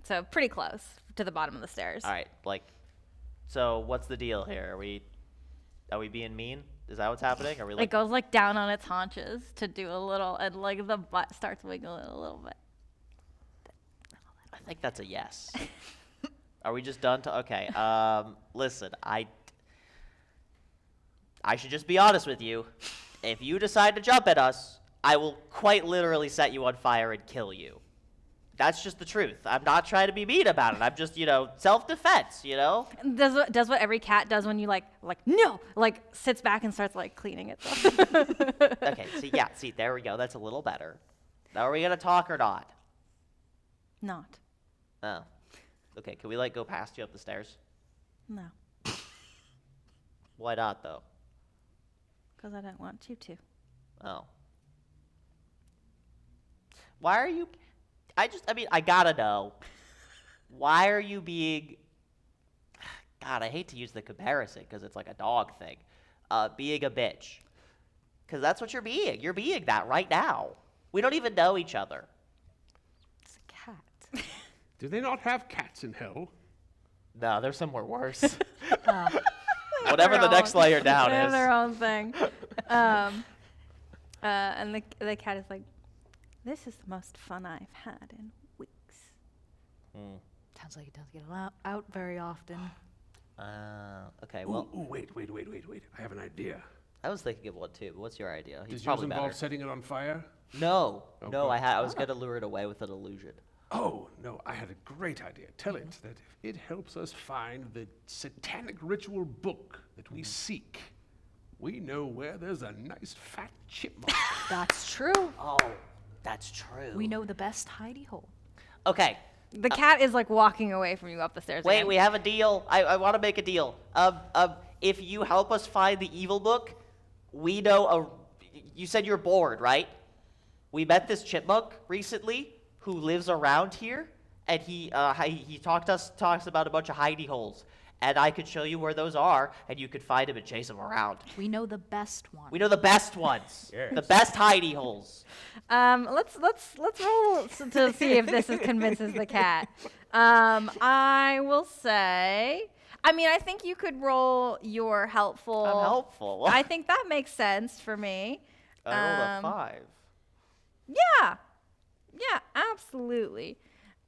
S1: So pretty close to the bottom of the stairs.
S5: All right, so what's the deal here? Are we being mean? Is that what's happening? Are we
S1: It
S5: like,
S1: goes like down on its haunches to do a little, and like the butt starts wiggling a little bit.
S5: I think that's a yes. Are we just done to, okay, listen, I should just be honest with you. If you decide to jump at us, I will quite literally set you on fire and kill you. That's just the truth. I'm not trying to be mean about it. I'm just, self-defense,
S1: Does what every cat does when you no, sits back and starts like cleaning itself.
S5: Okay, see, there we go. That's a little better. Now, are we going to talk or not?
S1: Not.
S5: Oh. Okay, can we, go past you up the stairs?
S1: No.
S5: Why not, though?
S1: Because I don't want you to.
S5: Oh. Why are you... I gotta know. Why are you being... God, I hate to use the comparison because it's like a dog thing. Being a bitch. Because that's what you're being. You're being that right now. We don't even know each other.
S3: It's a cat.
S6: Do they not have cats in hell?
S5: No, there's somewhere worse. Whatever the next layer down
S1: They have
S5: is.
S1: their own thing. And the cat is like, this is the most fun I've had in weeks.
S3: Sounds like it doesn't get out very often.
S5: Okay, well,
S6: Ooh, wait. I have an idea.
S5: I was thinking of one too, but what's your idea? He's
S6: Does yours
S5: probably
S6: involve
S5: better.
S6: setting it on fire?
S5: No,
S6: Oh,
S5: no,
S6: good.
S5: I was gonna lure it away with an illusion.
S6: Oh, no, I had a great idea. Tell it that if it helps us find the satanic ritual book that we seek, we know where there's a nice fat chipmunk.
S3: That's true.
S5: Oh, that's true.
S3: We know the best hidey hole.
S5: Okay.
S1: The cat is like walking away from you up the stairs.
S5: Wait,
S1: again.
S5: we have a deal. I want to make a deal. If you help us find the evil book, we know you said you're bored, right? We met this chipmunk recently who lives around here, and he talks about a bunch of hidey holes, and I could show you where those are, and you could find him and chase him around.
S3: We know the best one.
S5: We know the best ones,
S6: Yes.
S5: the best hidey holes.
S1: Let's roll to see if this convinces the cat. I will say, I mean, I think you could roll your helpful.
S5: I'm helpful.
S1: I think that makes sense for me.
S5: I rolled a 5.
S1: Yeah, absolutely.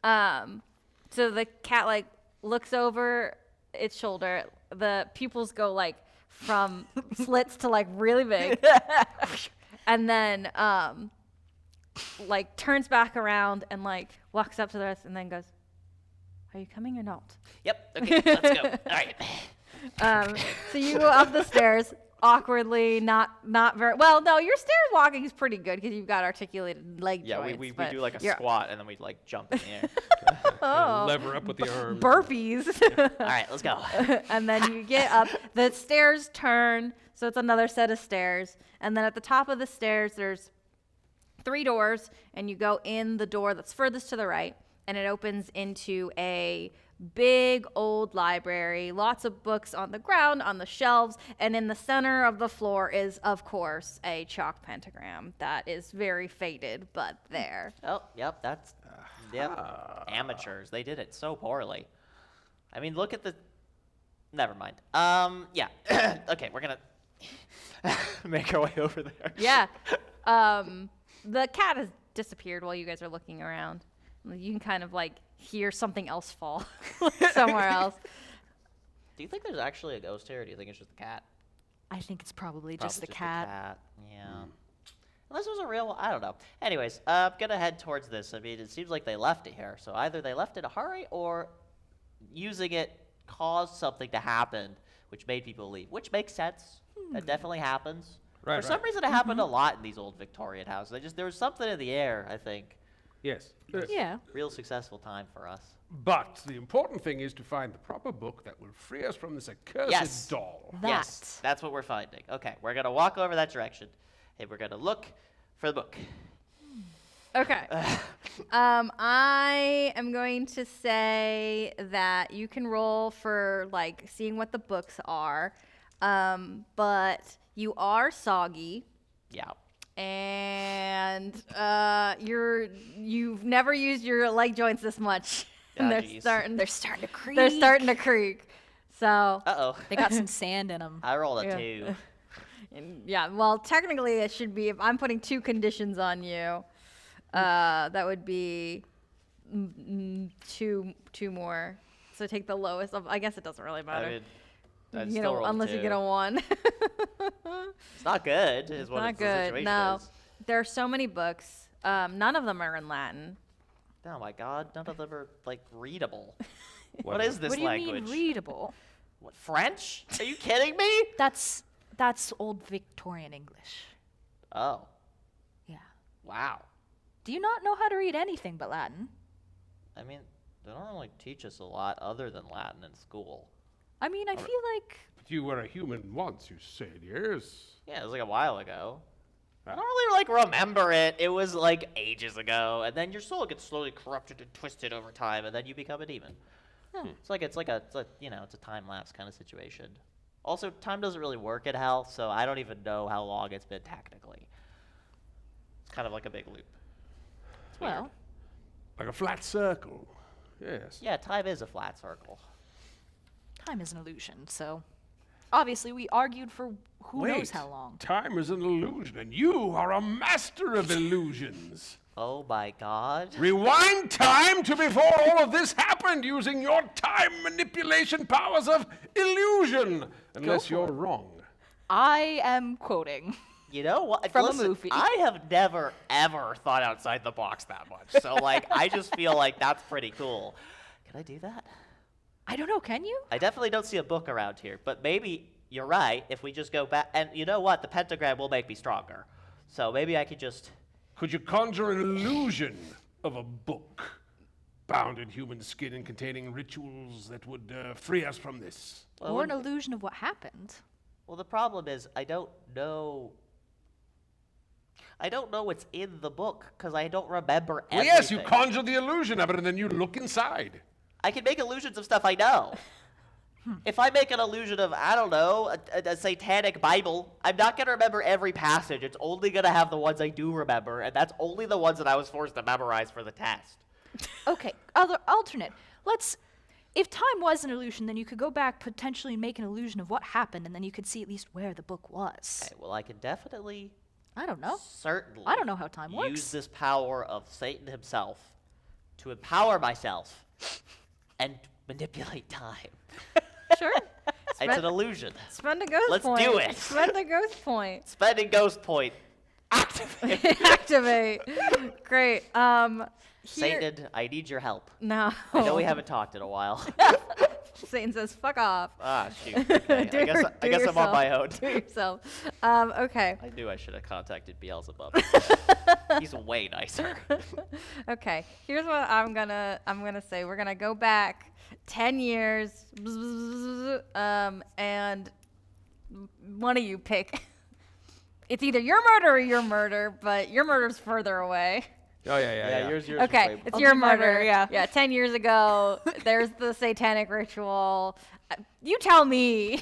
S1: So the cat like looks over its shoulder. The pupils go like from slits to like really big, and then like turns back around and like walks up to the rest and then goes, "Are you coming or not?"
S5: Yep. Okay, let's go. All right.
S1: So you go up the stairs awkwardly, not very well. No, your stair walking is pretty good because you've got articulated leg
S2: Yeah,
S1: joints.
S2: we
S1: but
S2: do like a
S1: you're-
S2: squat and then we like jump in the air.
S1: Oh,
S4: Lever up with the arms.
S1: burpees.
S5: All right, let's go.
S1: And then you get up. The stairs turn, so it's another set of stairs. And then at the top of the stairs, there's 3 doors, and you go in the door that's furthest to the right, and it opens into a big old library, lots of books on the ground, on the shelves, and in the center of the floor is, of course, a chalk pentagram that is very faded, but there.
S5: Oh, yep, that's amateurs. They did it so poorly. I mean, look at the. Never mind. Yeah. Okay, we're gonna
S2: Make our way over there.
S1: Yeah. The cat has disappeared while you guys are looking around. You can kind of like hear something else fall somewhere else.
S5: Do you think there's actually a ghost here, or do you think it's just the cat?
S3: I think it's probably
S5: Probably
S3: just the cat.
S5: Yeah. Unless it was a real one. I don't know. Anyways, I'm going to head towards this. I mean, it seems like they left it here. So either they left in a hurry or using it caused something to happen, which made people leave, which makes sense. That definitely happens.
S4: Right,
S5: For some reason, it happened a lot in these old Victorian houses. There was something in the air, I think.
S6: Yes.
S3: Yeah.
S5: Real successful time for us.
S6: But the important thing is to find the proper book that will free us from this accursed
S5: Yes.
S6: doll.
S5: Yes, that's what we're finding. Okay, we're going to walk over that direction, and we're going to look for the book.
S1: Okay. I am going to say that you can roll for like seeing what the books are, but you are soggy.
S5: Yeah.
S1: And you've never used your leg joints this much, and
S5: Ah,
S1: they're
S5: geez.
S1: starting
S3: Starting to creak.
S1: they're starting to creak. So
S5: Uh-oh.
S3: They got some sand in them.
S5: I rolled a
S1: Yeah.
S5: 2.
S1: yeah, well, technically it should be if I'm putting 2 conditions on you, that would be two more. So take the lowest of. I guess it doesn't really matter.
S2: I mean, I'd
S1: You
S2: still
S1: know,
S2: roll a
S1: unless you
S2: 2.
S1: get a 1.
S5: It's not good, is what
S1: Not
S5: the
S1: good.
S5: situation
S1: No,
S5: is.
S1: there are so many books. None of them are in Latin.
S5: Oh my god, none of them are, like, readable. What is this
S3: What do you
S5: language?
S3: mean readable?
S5: What, French? Are you kidding me?
S3: That's old Victorian English.
S5: Oh,
S3: Yeah.
S5: wow.
S3: Do you not know how to read anything but Latin?
S5: I mean, they don't really teach us a lot other than Latin in school.
S3: I mean, I feel like
S6: But you were a human once, you said, yes?
S5: Yeah, it was like a while ago. I
S6: Ah.
S5: don't really, like, remember it. It was, like, ages ago. And then your soul gets slowly corrupted and twisted over time, and then you become a demon. It's like it's a time lapse kind of situation. Also, time doesn't really work in hell, so I don't even know how long it's been technically. It's kind of like a big loop. It's weird.
S3: well,
S6: Like a flat circle. Yes.
S5: Yeah, time is a flat circle.
S3: time is an illusion. So obviously we argued for who knows how long.
S6: Time is an illusion, and you are a master of illusions.
S5: Oh my god.
S6: Rewind time to before all of this happened using your time manipulation powers of illusion. Unless you're wrong.
S3: I am quoting.
S5: You know what?
S3: From a
S5: Listen,
S3: movie.
S5: I have never, ever thought outside the box that much. So, like, I just feel like that's pretty cool. Can I do that?
S3: I don't know, can you?
S5: I definitely don't see a book around here, but maybe you're right if we just go back. And you know what? The pentagram will make me stronger. So maybe I could just...
S6: Could you conjure an illusion of a book bound in human skin and containing rituals that would free us from this?
S5: Well,
S3: Or an illusion of what happened.
S5: well, the problem is I don't know what's in the book because I don't remember
S6: Well,
S5: everything.
S6: yes, you conjure the illusion of it, and then you look inside.
S5: I can make illusions of stuff I know. If I make an illusion of, I don't know, a satanic Bible, I'm not going to remember every passage. It's only going to have the ones I do remember, and that's only the ones that I was forced to memorize for the test.
S3: Okay, alternate. If time was an illusion, then you could go back potentially and make an illusion of what happened, and then you could see at least where the book was.
S5: Okay, well, I can definitely,
S3: I don't know.
S5: certainly
S3: I don't know how time
S5: use
S3: works.
S5: this power of Satan himself to empower myself and manipulate time.
S1: Sure.
S5: It's an illusion.
S1: Spend a ghost
S5: Let's
S1: point.
S5: do it.
S1: Spend a ghost point.
S5: Spending ghost point. Activate.
S1: Activate. Great. Here.
S5: Satan, I need your help.
S1: No.
S5: I know we haven't talked in a while.
S1: Satan says, "Fuck off."
S5: Ah, shoot. Okay.
S1: Do
S5: I guess I'm on my own.
S1: Do it yourself. Okay.
S5: I knew I should have contacted Beelzebub. He's way nicer.
S1: Okay. Here's what I'm gonna say. We're gonna go back 10 years. And one of you pick. It's either your murder or your murder, but your murder's further away.
S4: Oh, yeah.
S2: Yours is
S1: Okay,
S2: way
S1: it's
S3: I'll
S1: your
S3: do
S1: murder.
S3: murder, yeah.
S1: Yeah, 10 years ago, there's the satanic ritual. You tell me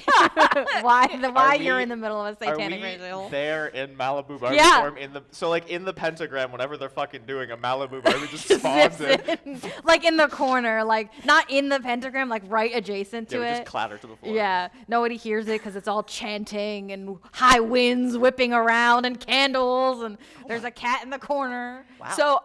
S1: why you're
S2: we-
S1: in the middle of a
S2: Are
S1: satanic
S2: we
S1: ritual.
S2: there in Malibu Barbie
S1: Yeah.
S2: form? So like in the pentagram, whenever they're fucking doing a Malibu Barbie just spawns
S1: Zips
S2: in.
S1: in, like in the corner, like not in the pentagram, like right adjacent
S2: Yeah,
S1: to
S2: we
S1: it.
S2: just clatter to the floor.
S1: Yeah, nobody hears it because it's all chanting and high winds whipping around and candles and there's a cat in the corner.
S5: Wow.
S3: So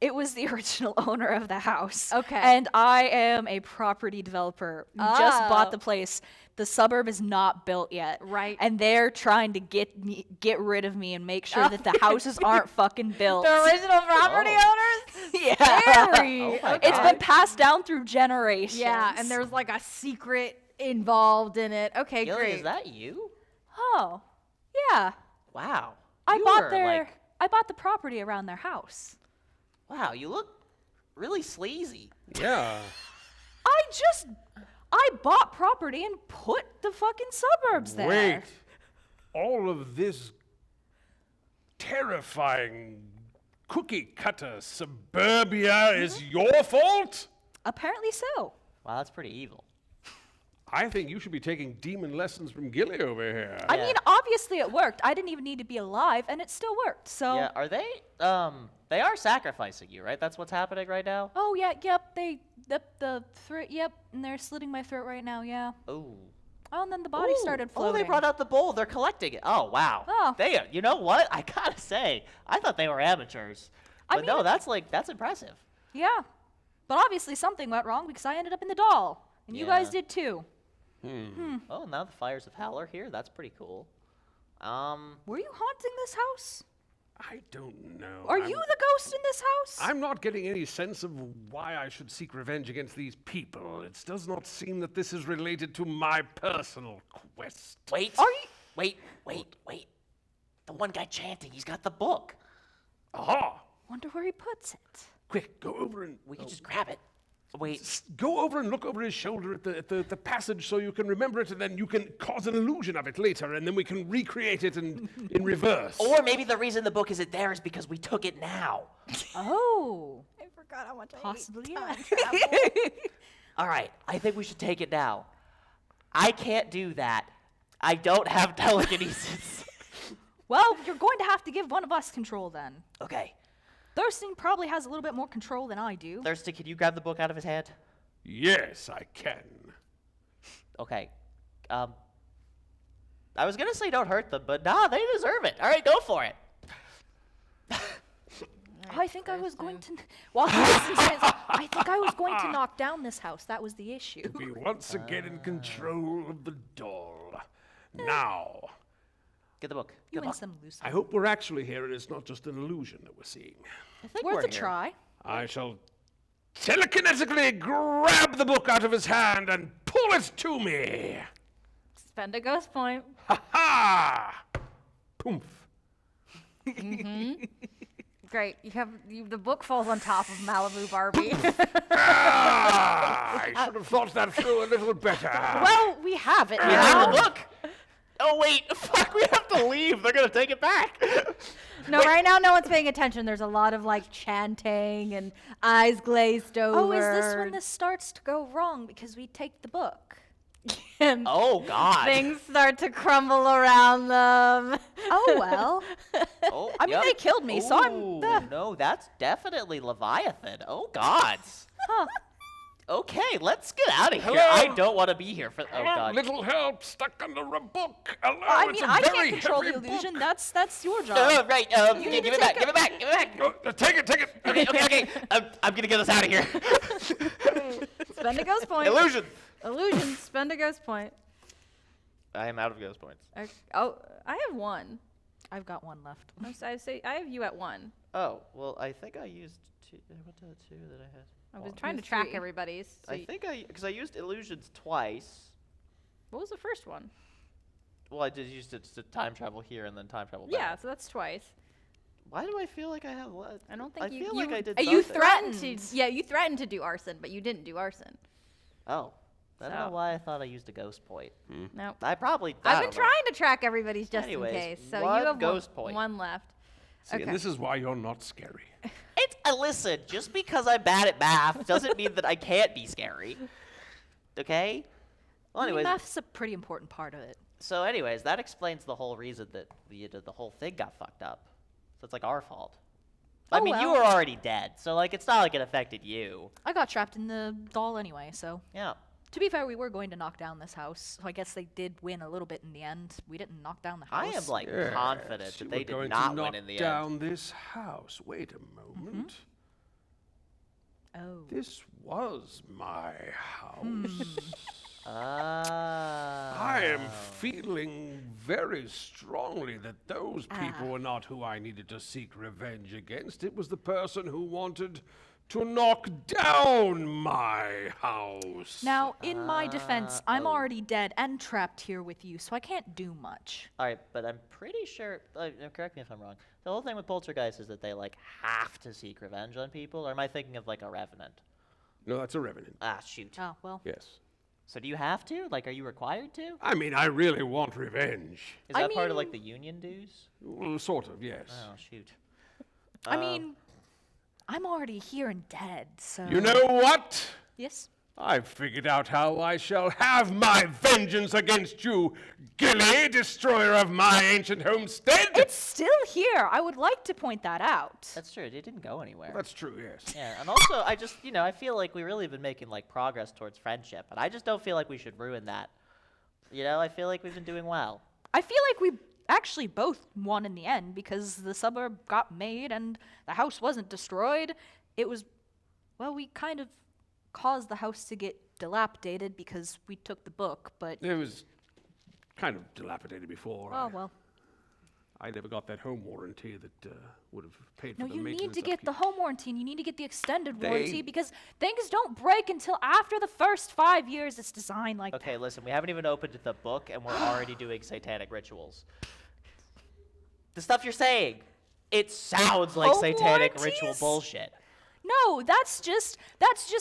S3: it was the original owner of the house.
S1: Okay.
S3: And I am a property developer who just
S1: Oh.
S3: bought the place. The suburb is not built yet.
S1: Right.
S3: And they're trying to get rid of me and make sure that the houses aren't fucking built.
S1: The original property owners?
S3: Yeah.
S1: Scary.
S5: Oh my
S1: Okay.
S3: It's been passed down through generations.
S1: Yeah, and there's like a secret involved in it. Okay,
S5: Gilly,
S1: great.
S5: is that you?
S3: Oh. Yeah.
S5: Wow.
S3: I
S5: You
S3: bought
S5: were,
S3: I bought the property around their house.
S5: Wow, you look really sleazy.
S4: Yeah.
S3: I bought property and put the fucking suburbs there.
S6: Wait. All of this terrifying cookie cutter suburbia is your fault?
S3: Apparently so.
S5: Wow, that's pretty evil.
S6: I think you should be taking demon lessons from Gilly over here.
S3: I
S5: Yeah.
S3: mean, obviously it worked. I didn't even need to be alive, and it still worked. So.
S5: Yeah, are they are sacrificing you, right? That's what's happening right now?
S3: Oh yeah, yep. The throat. Yep, and they're slitting my throat right now. Yeah.
S5: Ooh.
S3: Oh, and then the body started
S5: Oh,
S3: floating.
S5: they brought out the bowl. They're collecting it. Oh, wow.
S3: Oh.
S5: You know what? I gotta say, I thought they were amateurs.
S3: I
S5: But
S3: mean,
S5: no, that's impressive.
S3: Yeah, but obviously something went wrong because I ended up in the doll, and you guys
S5: Yeah.
S3: did too.
S5: Oh, now the fires of hell are here. That's pretty cool.
S3: Were you haunting this house?
S6: I don't know.
S3: Are you the ghost in this house?
S6: I'm not getting any sense of why I should seek revenge against these people. It does not seem that this is related to my personal quest.
S5: Wait.
S3: Are you?
S5: Wait. The one guy chanting, he's got the book.
S6: Aha!
S3: Wonder where he puts it.
S6: Quick, go over and
S5: We can just grab it. Wait.
S6: go over and look over his shoulder at the passage so you can remember it, and then you can cause an illusion of it later, and then we can recreate it in reverse.
S5: Or maybe the reason the book isn't there is because we took it now.
S3: Oh,
S1: I forgot how much I
S3: possibly.
S1: hate
S3: Yeah.
S1: time travel.
S5: All right, I think we should take it now. I can't do that. I don't have telekinesis.
S3: Well, you're going to have to give one of us control then.
S5: Okay.
S3: Thurston probably has a little bit more control than I do.
S5: Thurston, can you grab the book out of his hand?
S6: Yes, I can.
S5: Okay. I was gonna say don't hurt them, but nah, they deserve it. All right, go for it.
S3: I think I was going to. While Thurston says, I think I was going to knock down this house. That was the issue.
S6: Be once again in control of the doll. Now,
S5: Get the book.
S3: You
S5: Get the
S3: and
S5: book.
S3: some loose.
S6: I hope we're actually here and it's not just an illusion that we're seeing.
S5: I think
S3: Worth
S5: we're
S3: a
S5: here.
S3: try.
S6: I shall telekinetically grab the book out of his hand and pull it to me.
S1: Spend a ghost point.
S6: Ha ha! Poof.
S1: Great. The book falls on top of Malibu Barbie.
S6: Ah, I should have thought that through a little better.
S3: Well, we have it
S5: We
S3: now.
S5: have the book. Oh wait, fuck! We have to leave. They're gonna take it back.
S1: No, right now no one's paying attention. There's a lot of like chanting and eyes glazed over.
S3: Oh, is this when this starts to go wrong because we take the book?
S1: and
S5: Oh God.
S1: things start to crumble around them?
S3: Oh, well.
S5: Oh,
S3: I mean, they killed me, so I'm...
S5: Ooh, no, that's definitely Leviathan. Oh God.
S3: Huh.
S5: Okay, let's get out of here.
S6: Hello?
S5: I don't want to be here for. Oh
S6: Hello,
S5: God.
S6: little help stuck under a book. Hello,
S3: I
S6: it's
S3: mean,
S6: a
S3: I
S6: very
S3: can't control the
S6: heavy
S3: illusion.
S6: book.
S3: That's your job.
S5: Oh, right.
S3: You
S5: Give
S3: need to
S5: it back.
S3: take
S5: Give it back. Give it back.
S6: Oh, take it, take it.
S5: Okay. I'm gonna get us out of here.
S1: Spend a ghost point.
S5: Illusion.
S1: Illusion. Spend a ghost point.
S5: I am out of ghost points.
S1: Oh, I have one.
S3: I've got one left.
S1: I have you at one.
S5: Oh, well, I think I used two. What the two that I had?
S1: I was
S5: One.
S1: trying to
S3: There's
S1: track
S3: three.
S1: everybody's. So
S5: I think because I used illusions twice.
S1: what was the first one?
S5: Well, I just used it to time travel here and then time travel back.
S1: Yeah, so that's twice.
S5: Why do I feel like I have less?
S1: I don't think
S5: I
S1: you.
S5: feel like I did
S1: You
S5: something.
S1: threatened to. Yeah, you threatened to do arson, but you didn't do arson.
S5: Oh, I don't know
S1: So-
S5: why I thought I used a ghost point.
S1: No.
S5: I probably.
S1: I've
S5: I
S1: been
S5: don't know.
S1: trying to track everybody's just
S5: Anyways,
S1: in case. So
S5: one
S1: you have
S5: ghost point.
S1: one left.
S6: See,
S1: Okay.
S6: and this is why you're not scary.
S5: It's listen. Just because I'm bad at math doesn't mean that I can't be scary. Okay. Well,
S3: I mean,
S5: anyways,
S3: math's a pretty important part of it.
S5: so anyways, that explains the whole reason that the whole thing got fucked up. So it's like our fault. I
S3: Oh,
S5: mean, you
S3: well.
S5: were already dead, so like it's not like it affected you.
S3: I got trapped in the doll anyway, so.
S5: Yeah.
S3: To be fair, we were going to knock down this house, so I guess they did win a little bit in the end. We didn't knock down the house.
S5: I am like
S6: Yes,
S5: confident
S6: you
S5: that they
S6: were
S5: did
S6: going
S5: not
S6: to knock
S5: win in the
S6: down
S5: end.
S6: this house. Wait a moment.
S3: Oh.
S6: This was my house.
S5: Ah.
S6: I am feeling very strongly that those people
S3: Ah.
S6: were not who I needed to seek revenge against. It was the person who wanted to knock down my house.
S3: Now, in my defense, I'm
S5: oh.
S3: already dead and trapped here with you, so I can't do much.
S5: All right, but I'm pretty sure. Correct me if I'm wrong. The whole thing with poltergeist is that they like have to seek revenge on people. Or am I thinking of like a revenant?
S6: No, that's a revenant.
S5: Ah, shoot.
S3: Oh, well.
S6: Yes.
S5: So do you have to? Like, are you required to?
S6: I mean, I really want revenge.
S5: Is
S3: I
S5: that part of like
S3: mean-
S5: the union dues?
S6: Well, sort of, yes.
S5: Oh shoot.
S3: I mean, I'm already here and dead, so.
S6: You know what?
S3: Yes?
S6: I've figured out how I shall have my vengeance against you, Gilly, destroyer of my ancient homestead.
S3: It's still here. I would like to point that out.
S5: That's true. It didn't go anywhere.
S6: That's true, yes.
S5: Yeah, and also I just, I feel like we really been making like progress towards friendship, and I just don't feel like we should ruin that. I feel like we've been doing well.
S3: I feel like we actually both won in the end because the suburb got made and the house wasn't destroyed. It was, well, we kind of caused the house to get dilapidated because we took the book, but.
S6: It was kind of dilapidated before.
S3: Oh, well.
S6: I never got that home warranty that would have paid
S3: No,
S6: for the
S3: you
S6: maintenance.
S3: need to get the home warranty and you need to get the extended
S6: They-
S3: warranty because things don't break until after the first 5 years. It's designed like
S5: Okay,
S3: that.
S5: listen, we haven't even opened the book, and we're already doing satanic rituals. The stuff you're saying, it sounds like
S3: Home
S5: satanic ritual
S3: warranties?
S5: bullshit.
S3: No, that's just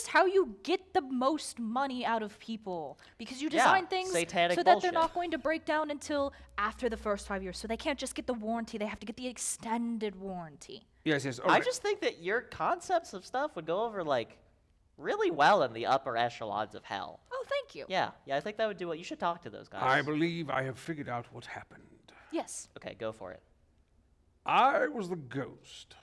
S3: how you get the most money out of people because you
S5: Yeah,
S3: design things
S5: satanic
S3: so that
S5: bullshit.
S3: they're not going to break down until after the first 5 years. So they can't just get the warranty; they have to get the extended warranty.
S6: Yes, yes.
S5: I just think that your concepts of stuff would go over like really well in the upper echelons of hell.
S3: Oh, thank you.
S5: Yeah, I think that would do what you should talk to those guys.
S6: I believe I have figured out what happened.
S3: Yes.
S5: Okay, go for it.
S6: I was the ghost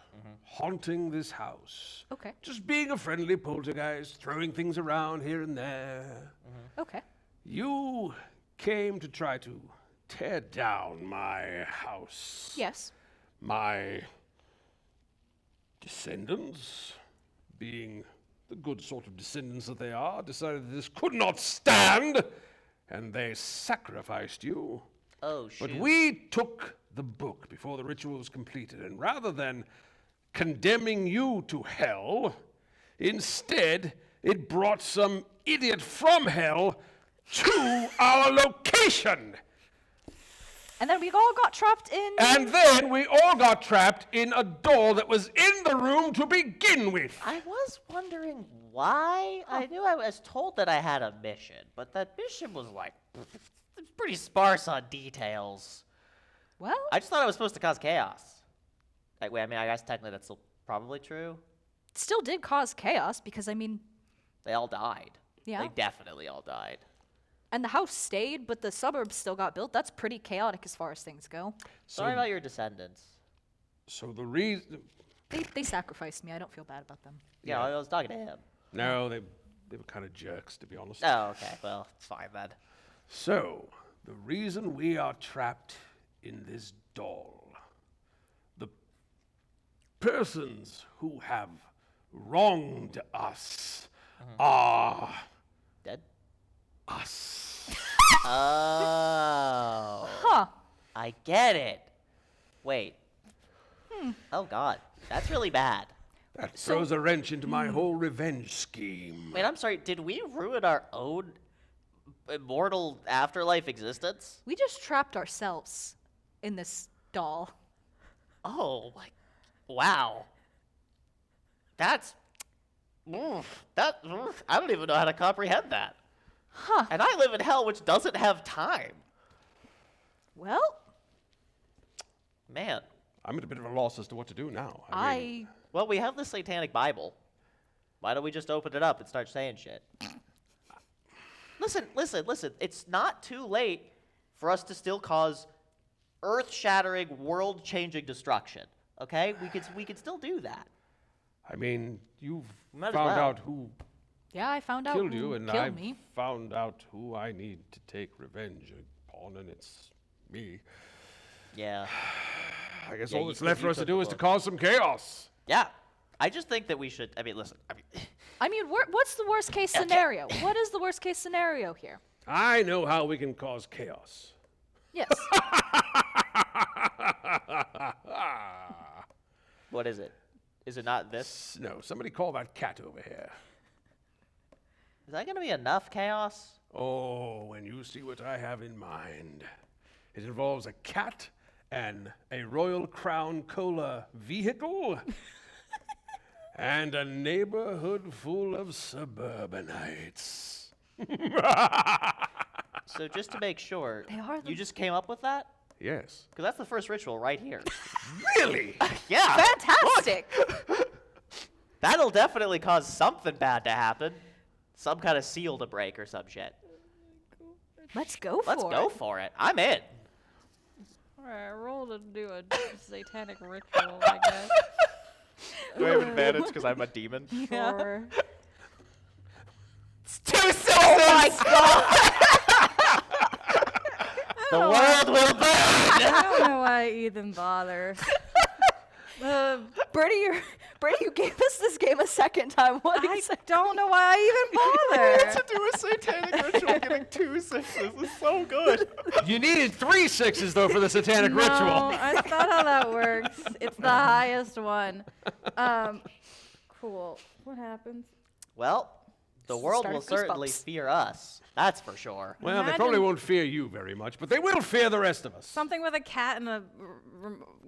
S6: haunting this house.
S3: Okay.
S6: Just being a friendly poltergeist, throwing things around here and there.
S3: Okay.
S6: You came to try to tear down my house.
S3: Yes.
S6: My descendants, being the good sort of descendants that they are, decided that this could not stand, and they sacrificed you.
S5: Oh, shoot.
S6: But we took the book before the ritual was completed, and rather than condemning you to hell, instead it brought some idiot from hell to our location.
S3: And then we all got trapped in.
S6: And then we all got trapped in a doll that was in the room to begin with.
S5: I was wondering why. I knew I was told that I had a mission, but that mission was like pretty sparse on details.
S3: Well,
S5: I just thought it was supposed to cause chaos. Like, wait, I mean, I guess technically that's still probably true.
S3: it still did cause chaos because, I mean,
S5: They all died.
S3: Yeah.
S5: They definitely all died.
S3: and the house stayed, but the suburbs still got built. That's pretty chaotic as far as things go.
S5: Sorry about your descendants.
S6: So the reason...
S3: They sacrificed me. I don't feel bad about them.
S5: Yeah, I was talking to him.
S6: No, they were kind of jerks, to be honest.
S5: Oh, okay. Well, it's fine then.
S6: So, the reason we are trapped in this doll, the persons who have wronged us are
S5: Dead?
S6: us.
S5: Oh.
S3: Huh.
S5: I get it. Wait. Oh, God. That's really bad.
S6: That throws a wrench into my whole revenge scheme.
S5: Wait, I'm sorry. Did we ruin our own immortal afterlife existence?
S3: We just trapped ourselves in this doll.
S5: Oh, my. Wow. That's. I don't even know how to comprehend that.
S3: Huh.
S5: And I live in hell, which doesn't have time.
S3: Well,
S5: Man.
S6: I'm at a bit of a loss as to what to do now. I mean,
S5: Well, we have the Satanic Bible. Why don't we just open it up and start saying shit? Listen. It's not too late for us to still cause earth-shattering, world-changing destruction. Okay? We could still do that.
S6: I mean, you've
S5: Might as
S6: found
S5: well.
S6: out who
S3: yeah, I found out
S6: killed
S3: who
S6: you, and
S3: killed
S6: I've
S3: me.
S6: found out who I need to take revenge upon, and it's me.
S5: Yeah.
S6: I guess
S5: Yeah,
S6: all
S5: you-
S6: that's left
S5: you
S6: for us to
S5: took
S6: do
S5: the
S6: is to
S5: book.
S6: cause some chaos.
S5: Yeah. I just think that we should. I mean, listen.
S3: I mean, what's the worst case scenario? What is the worst case scenario here?
S6: I know how we can cause chaos.
S3: Yes.
S5: What is it? Is it not this?
S6: No, somebody call that cat over here.
S5: Is that going to be enough chaos?
S6: Oh, when you see what I have in mind. It involves a cat and a Royal Crown Cola vehicle and a neighborhood full of suburbanites.
S5: So just to make sure,
S3: They are the-
S5: you just came up with that?
S6: Yes.
S5: Because that's the first ritual right here.
S6: Really?
S5: Yeah.
S3: Fantastic.
S5: That'll definitely cause something bad to happen. Some kind of seal to break or some shit.
S3: Let's go for
S5: Let's
S3: it.
S5: go for it. I'm in.
S1: Alright, roll to do a satanic ritual, I guess.
S2: Do I have advantage because I'm a demon?
S1: Or
S5: It's 2 sixes! Oh my god! The world will burn!
S1: I don't know why I even bother.
S3: Bertie, you gave us this game a second time. What
S1: I
S3: exactly?
S1: don't know why I even bother.
S2: To do a satanic ritual, getting 2 sixes is so good.
S4: You needed 3 6s, though, for the satanic
S1: No,
S4: ritual.
S1: that's not how that works. It's the highest one. Cool. What happens?
S5: Well, the world will
S3: Started
S5: certainly
S3: goosebumps.
S5: fear us. That's for sure.
S6: Well, they
S1: Imagine-
S6: probably won't fear you very much, but they will fear the rest of us.
S1: Something with a cat and a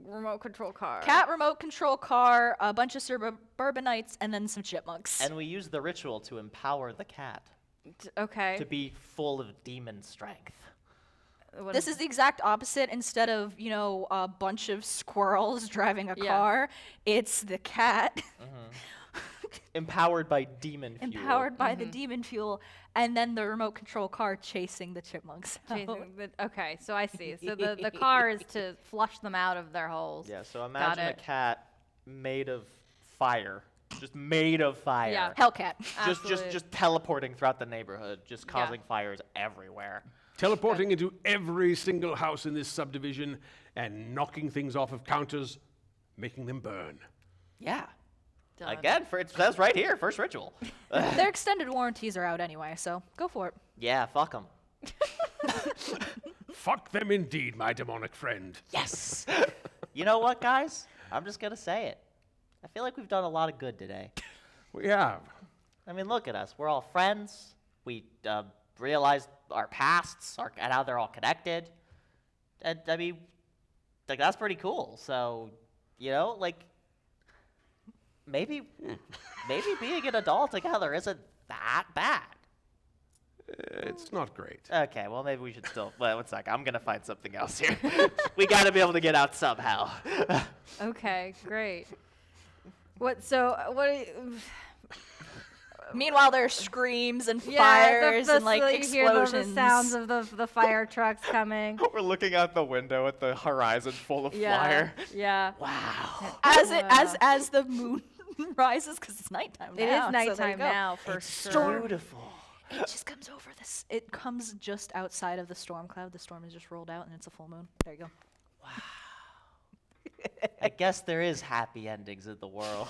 S1: remote control car.
S3: Cat remote control car, a bunch of suburbanites, and then some chipmunks.
S5: And we use the ritual to empower the cat
S1: Okay.
S5: to be full of demon strength.
S1: What
S3: This is the exact opposite. Instead of, a bunch of squirrels driving a
S1: Yeah.
S3: car, it's the cat
S5: Empowered by demon fuel.
S3: empowered by the demon fuel, and then the remote control car chasing the chipmunks. out.
S1: chasing okay, so I see. So the car is to flush them out of their holes.
S5: Yeah, so imagine a
S1: it.
S5: cat made of fire. Just made of fire.
S1: Yeah.
S3: Hellcat.
S1: Absolutely.
S5: Just teleporting throughout the neighborhood, just
S1: Yeah.
S5: causing fires everywhere.
S6: Teleporting into every single house in this subdivision and knocking things off of counters, making them burn.
S5: Yeah.
S1: Done.
S5: Again, it says right here, first ritual.
S3: Their extended warranties are out anyway, so go for it.
S5: Yeah, fuck them.
S6: Fuck them indeed, my demonic friend.
S5: Yes. You know what, guys? I'm just gonna say it. I feel like we've done a lot of good today.
S6: We have.
S5: I mean, look at us. We're all friends. We realized our pasts and how they're all connected. And I mean, like, that's pretty cool. So, like, maybe being an adult together isn't that bad.
S6: It's not great.
S5: Okay, well, maybe we should still. Wait, one sec. I'm gonna find something else here. We gotta be able to get out somehow.
S1: Okay, great. What? So what? Are you,
S3: Meanwhile, there's screams and
S1: yeah,
S3: fires and like
S1: you
S3: explosions.
S1: hear the sounds of the fire trucks coming.
S2: We're looking out the window at the horizon full of
S1: Yeah,
S2: fire.
S1: yeah.
S5: Wow.
S3: As the moon rises, because it's nighttime now.
S1: It is
S3: so there you
S1: nighttime
S3: go.
S1: now for
S5: It's
S1: sure.
S5: beautiful.
S3: It just comes over this. It comes just outside of the storm cloud. The storm is just rolled out, and it's a full moon. There you go.
S5: I guess there is happy endings in the world.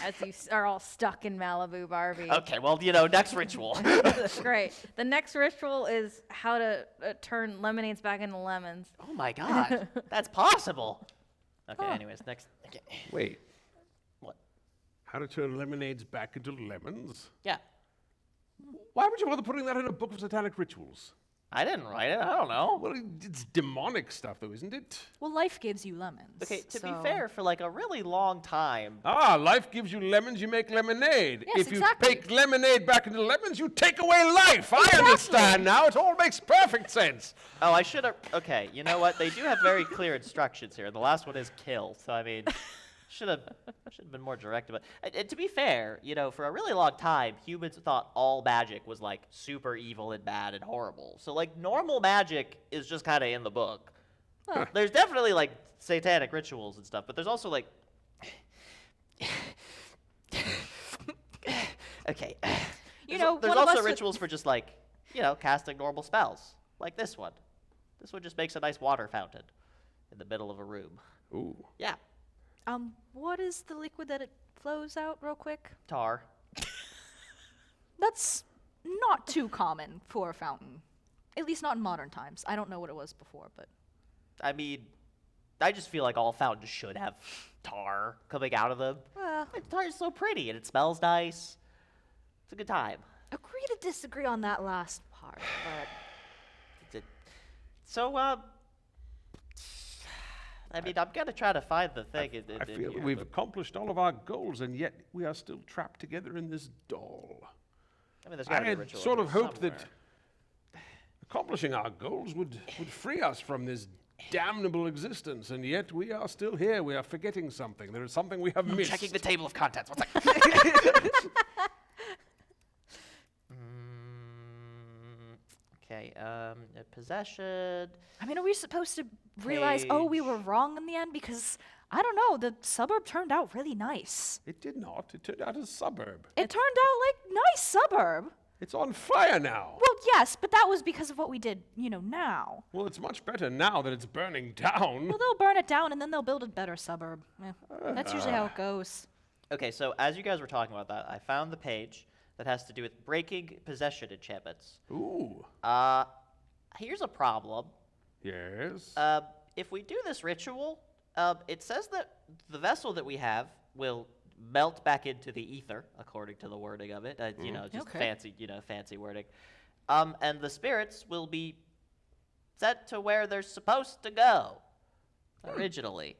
S1: As you are all stuck in Malibu Barbie.
S5: Okay, well, next ritual.
S1: Great. The next ritual is how to turn lemonades back into lemons.
S5: Oh my god, that's possible. Okay, anyways, next. Okay.
S6: Wait.
S5: What?
S6: How to turn lemonades back into lemons?
S5: Yeah,
S6: Why would you bother putting that in a book of satanic rituals?
S5: I didn't write it. I don't know.
S6: Well, it's demonic stuff, though, isn't it?
S3: Well, life gives you lemons.
S5: Okay, to be
S3: so-
S5: fair, for like a really long time.
S6: Life gives you lemons, you make lemonade.
S3: Yes,
S6: if you
S3: exactly.
S6: take lemonade back into lemons, you take away life. I understand now. It all makes perfect sense.
S5: Oh, I should have. Okay, you know what? They do have very clear instructions here. The last one is kill. So I mean, should have been more direct about. And to be fair, for a really long time, humans thought all magic was like super evil and bad and horrible. So like normal magic is just kind of in the book. There's definitely like satanic rituals and stuff, but there's also like. Okay. There's
S3: one of
S5: also
S3: us
S5: rituals for just like, casting normal spells, like this one. This one just makes a nice water fountain in the middle of a room.
S6: Ooh.
S5: Yeah,
S3: What is the liquid that it flows out real quick?
S5: tar.
S3: That's not too common for a fountain. At least not in modern times. I don't know what it was before, but
S5: I mean, I just feel like all fountains should have tar coming out of them.
S3: well,
S5: Tar is so pretty and it smells nice. It's a good time.
S3: agree to disagree on that last part. But
S5: So, I mean, I'm gonna try to find the thing.
S6: I feel
S5: here,
S6: we've
S5: but-
S6: accomplished all of our goals, and yet we are still trapped together in this doll.
S5: I mean, there's
S6: I
S5: gotta be a
S6: had
S5: ritual
S6: sort
S5: in
S6: of
S5: here
S6: hoped that accomplishing our goals would free us from this damnable existence, and yet we are still here. We are forgetting something. There is something we have missed.
S5: Checking the table of contents. One sec. Okay, possession.
S3: I mean, are we supposed to realize, oh, we were
S5: Page.
S3: wrong in the end? Because, I don't know, the suburb turned out really nice.
S6: It did not. It turned out a suburb.
S3: It turned out like nice suburb.
S6: It's on fire now.
S3: Well, yes, but that was because of what we did, now.
S6: Well, it's much better now that it's burning down.
S3: Well, they'll burn it down and then they'll build a better suburb. That's usually how it goes.
S5: Okay, so as you guys were talking about that, I found the page that has to do with breaking possession enchantments.
S6: Ooh.
S5: Here's a problem.
S6: Yes.
S5: If we do this ritual, it says that the vessel that we have will melt back into the ether, according to the wording of it. Just
S3: Okay.
S5: fancy wording. And the spirits will be sent to where they're supposed to go originally.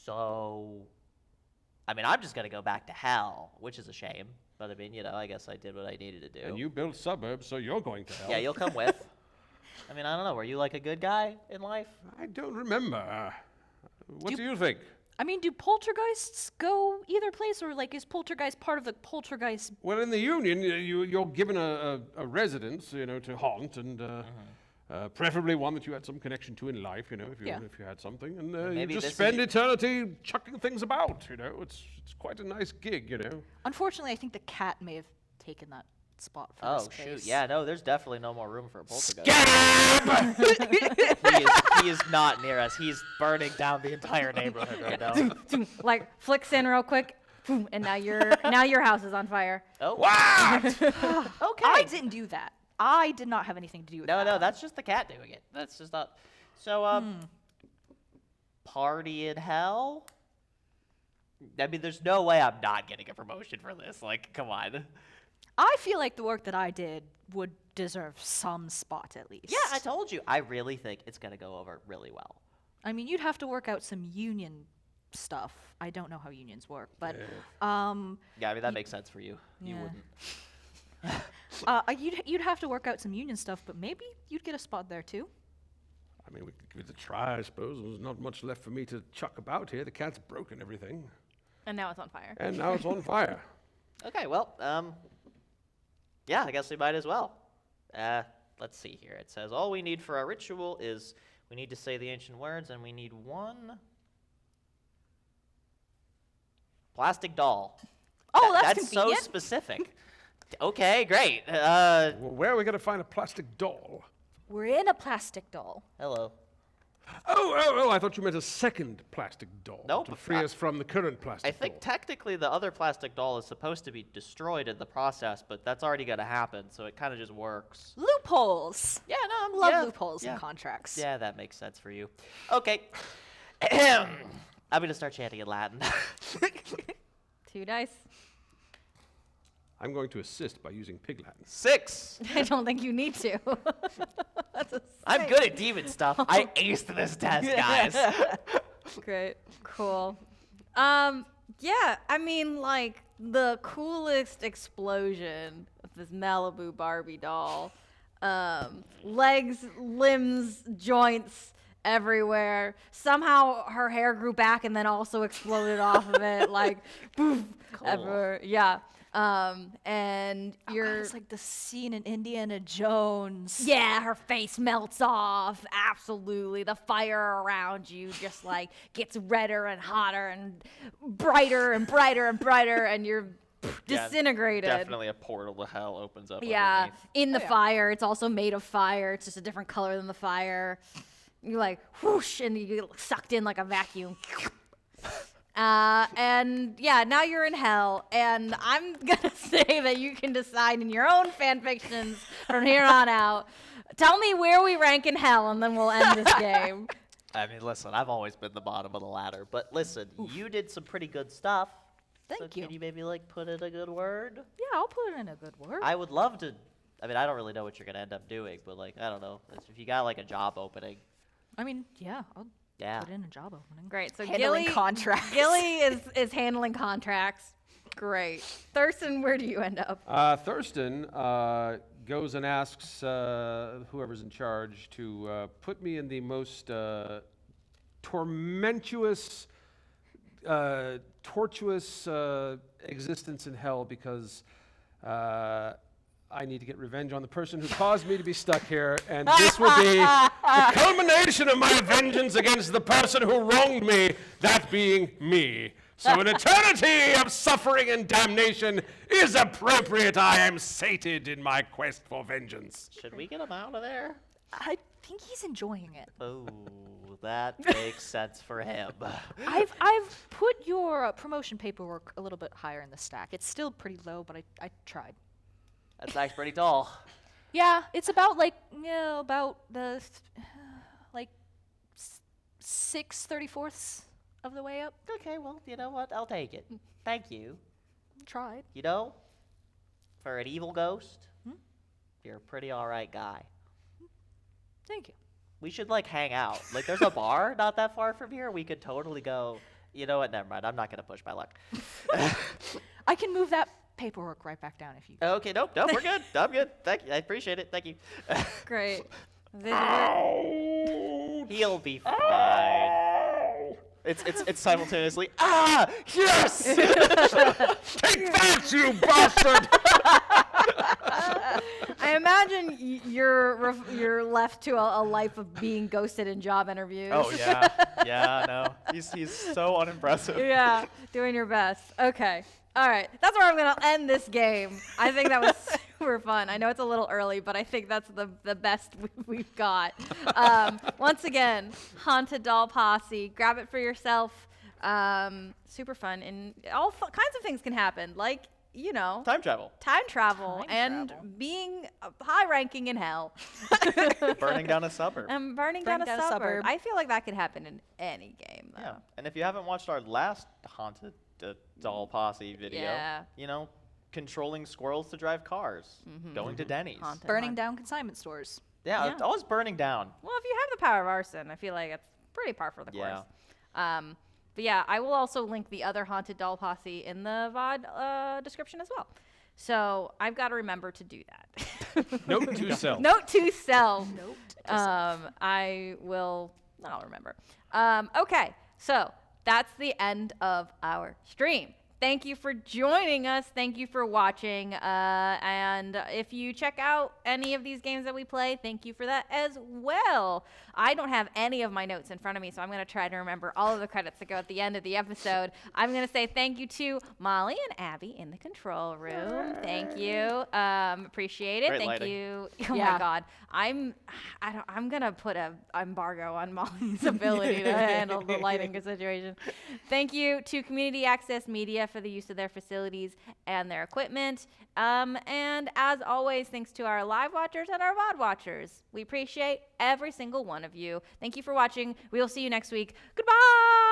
S5: So, I mean, I'm just gonna go back to hell, which is a shame. But I mean, I guess I did what I needed to do.
S6: And you built suburbs, so you're going to hell.
S5: Yeah, you'll come with. I mean, I don't know. Were you like a good guy in life?
S6: I don't remember. What do you think?
S3: I mean, do poltergeists go either place, or like is poltergeist part of the poltergeist?
S6: Well, in the Union, you're given a residence, to haunt, and preferably one that you had some connection to in life, if you had something, and you
S5: maybe
S6: just
S5: this is
S6: spend
S5: y-
S6: eternity chucking things about. It's quite a nice gig.
S3: Unfortunately, I think the cat may have taken that spot for
S5: Oh
S3: this
S5: shoot!
S3: place.
S5: Yeah, no, there's definitely no more room for a poltergeist.
S6: Scab!
S5: he is not near us. He's burning down the entire neighborhood right now.
S1: Like flicks in real quick, boom, and now your house is on fire.
S5: Oh,
S6: What?
S3: I didn't do that. I did not have anything to do with that.
S5: No, that's just the cat doing it. That's just not. So, party in hell? I mean, there's no way I'm not getting a promotion for this. Like, come on.
S3: I feel like the work that I did would deserve some spot at least.
S5: Yeah, I told you. I really think it's going to go over really well.
S3: I mean, you'd have to work out some union stuff. I don't know how unions work, but
S5: Yeah, I mean, that makes sense for you. You wouldn't.
S3: you'd have to work out some union stuff, but maybe you'd get a spot there too.
S6: I mean, we could give it a try, I suppose. There's not much left for me to chuck about here. The cat's broken everything.
S1: And now it's on fire.
S6: And now it's on fire.
S5: Okay, well, yeah, I guess we might as well. Let's see here. It says all we need for our ritual is we need to say the ancient words, and we need one plastic doll.
S3: Oh, that's
S5: so
S3: convenient.
S5: specific. Okay, great.
S6: Well, where are we going to find a plastic doll?
S3: We're in a plastic doll.
S5: Hello.
S6: Oh, I thought you meant a second plastic doll.
S5: Nope.
S6: To free us from the current plastic
S5: I think
S6: doll.
S5: technically the other plastic doll is supposed to be destroyed in the process, but that's already going to happen, so it kind of just works.
S3: Loopholes.
S5: Yeah, no,
S3: Love
S5: yeah,
S3: loopholes
S5: yeah.
S3: in contracts.
S5: Yeah, that makes sense for you. Okay. I'm going to start chanting in Latin.
S1: 2 dice.
S6: I'm going to assist by using Pig Latin.
S5: 6.
S1: I don't think you need to. That's a
S5: I'm
S1: six.
S5: good at demon stuff. I aced this test, guys.
S1: Great. Cool. Yeah, I mean, like, the coolest explosion of this Malibu Barbie doll. Legs, limbs, joints everywhere. Somehow her hair grew back and then also exploded off of it, like, poof, everywhere. Yeah. And you're...
S3: it's like the scene in Indiana Jones.
S1: Yeah, her face melts off. Absolutely. The fire around you just like gets redder and hotter and brighter and brighter and brighter, and you're disintegrated.
S2: Definitely a portal to hell opens up.
S1: Yeah,
S2: underneath.
S1: in the fire. It's also made of fire. It's just a different color than the fire. You like whoosh, and you get sucked in like a vacuum. And yeah, now you're in hell, and I'm gonna say that you can decide in your own fan fictions from here on out. Tell me where we rank in hell, and then we'll end this game.
S5: I mean, listen, I've always been the bottom of the ladder, but listen, you did some pretty good stuff.
S3: Thank
S5: so
S3: you.
S5: Can you maybe like put in a good word?
S3: Yeah, I'll put in a good word.
S5: I would love to. I mean, I don't really know what you're gonna end up doing, but like, I don't know. If you got like a job opening,
S3: I mean, yeah, I'll
S5: yeah.
S3: put in a job opening.
S1: Great. So
S3: Handling
S1: Gilly,
S3: contracts.
S1: Gilly is handling contracts. Great. Thurston, where do you end up?
S4: Thurston goes and asks whoever's in charge to put me in the most tormentuous, tortuous existence in hell because I need to get revenge on the person who caused me to be stuck here, and this will be the culmination of my vengeance against the person who wronged me, that being me. So an eternity of suffering and damnation is appropriate. I am sated in my quest for vengeance.
S5: Should we get him out of there?
S3: I think he's enjoying it.
S5: Oh, that makes sense for him.
S3: I've put your promotion paperwork a little bit higher in the stack. It's still pretty low, but I tried.
S5: That's actually pretty tall.
S3: Yeah, it's about like about the like 6/34 of the way up.
S5: Okay, well, you know what? I'll take it. Thank you.
S3: Tried.
S5: You know, for an evil ghost, you're a pretty alright guy.
S3: Thank you.
S5: We should like hang out. Like, there's a bar not that far from here. We could totally go. You know what? Never mind. I'm not gonna push my luck.
S3: I can move that paperwork right back down if you.
S5: Okay, nope, we're good. I'm good. Thank you. I appreciate it. Thank you.
S1: Great.
S5: He'll be fine.
S2: It's simultaneously.
S6: Ah, yes! Take that, you bastard!
S1: I imagine you're left to a life of being ghosted in job interviews.
S2: Oh yeah, no. He's so unimpressive.
S1: Yeah, doing your best. Okay. All right. That's where I'm going to end this game. I think that was super fun. I know it's a little early, but I think that's the best we've got. Once again, Haunted Doll Posse. Grab it for yourself. Super fun. And all kinds of things can happen. Like, you know,
S2: Time travel.
S1: time travel
S3: Time
S1: and
S3: travel.
S1: being high ranking in hell.
S2: Burning down a suburb.
S1: And burning down a
S3: down a
S1: suburb.
S3: suburb.
S1: I feel like that could happen in any game, though.
S2: Yeah. And if you haven't watched our last Haunted Doll Posse video,
S1: Yeah.
S2: you know, controlling squirrels to drive cars, going to Denny's.
S1: Haunted.
S3: Burning down consignment stores.
S2: Yeah,
S1: Yeah.
S2: it's always burning down.
S1: Well, if you have the power of arson, I feel like it's pretty par for the
S2: Yeah.
S1: course. But yeah, I will also link the other Haunted Doll Posse in the VOD description as well. So I've got to remember to do that.
S4: Note to self.
S1: Note to self.
S3: Note to self.
S1: I'll remember. Okay, so that's the end of our stream. Thank you for joining us. Thank you for watching. And if you check out any of these games that we play, thank you for that as well. I don't have any of my notes in front of me, so I'm going to try to remember all of the credits that go at the end of the episode. I'm going to say thank you to Molly and Abby in the control room. Thank you. Appreciate it.
S2: Great
S1: Thank
S2: lighting.
S1: you. Oh
S3: Yeah.
S1: my God. I'm going to put an embargo on Molly's ability to handle the lighting situation. Thank you to Community Access Media for the use of their facilities and their equipment. And as always, thanks to our live watchers and our VOD watchers. We appreciate every single one of you. Thank you for watching. We will see you next week. Goodbye.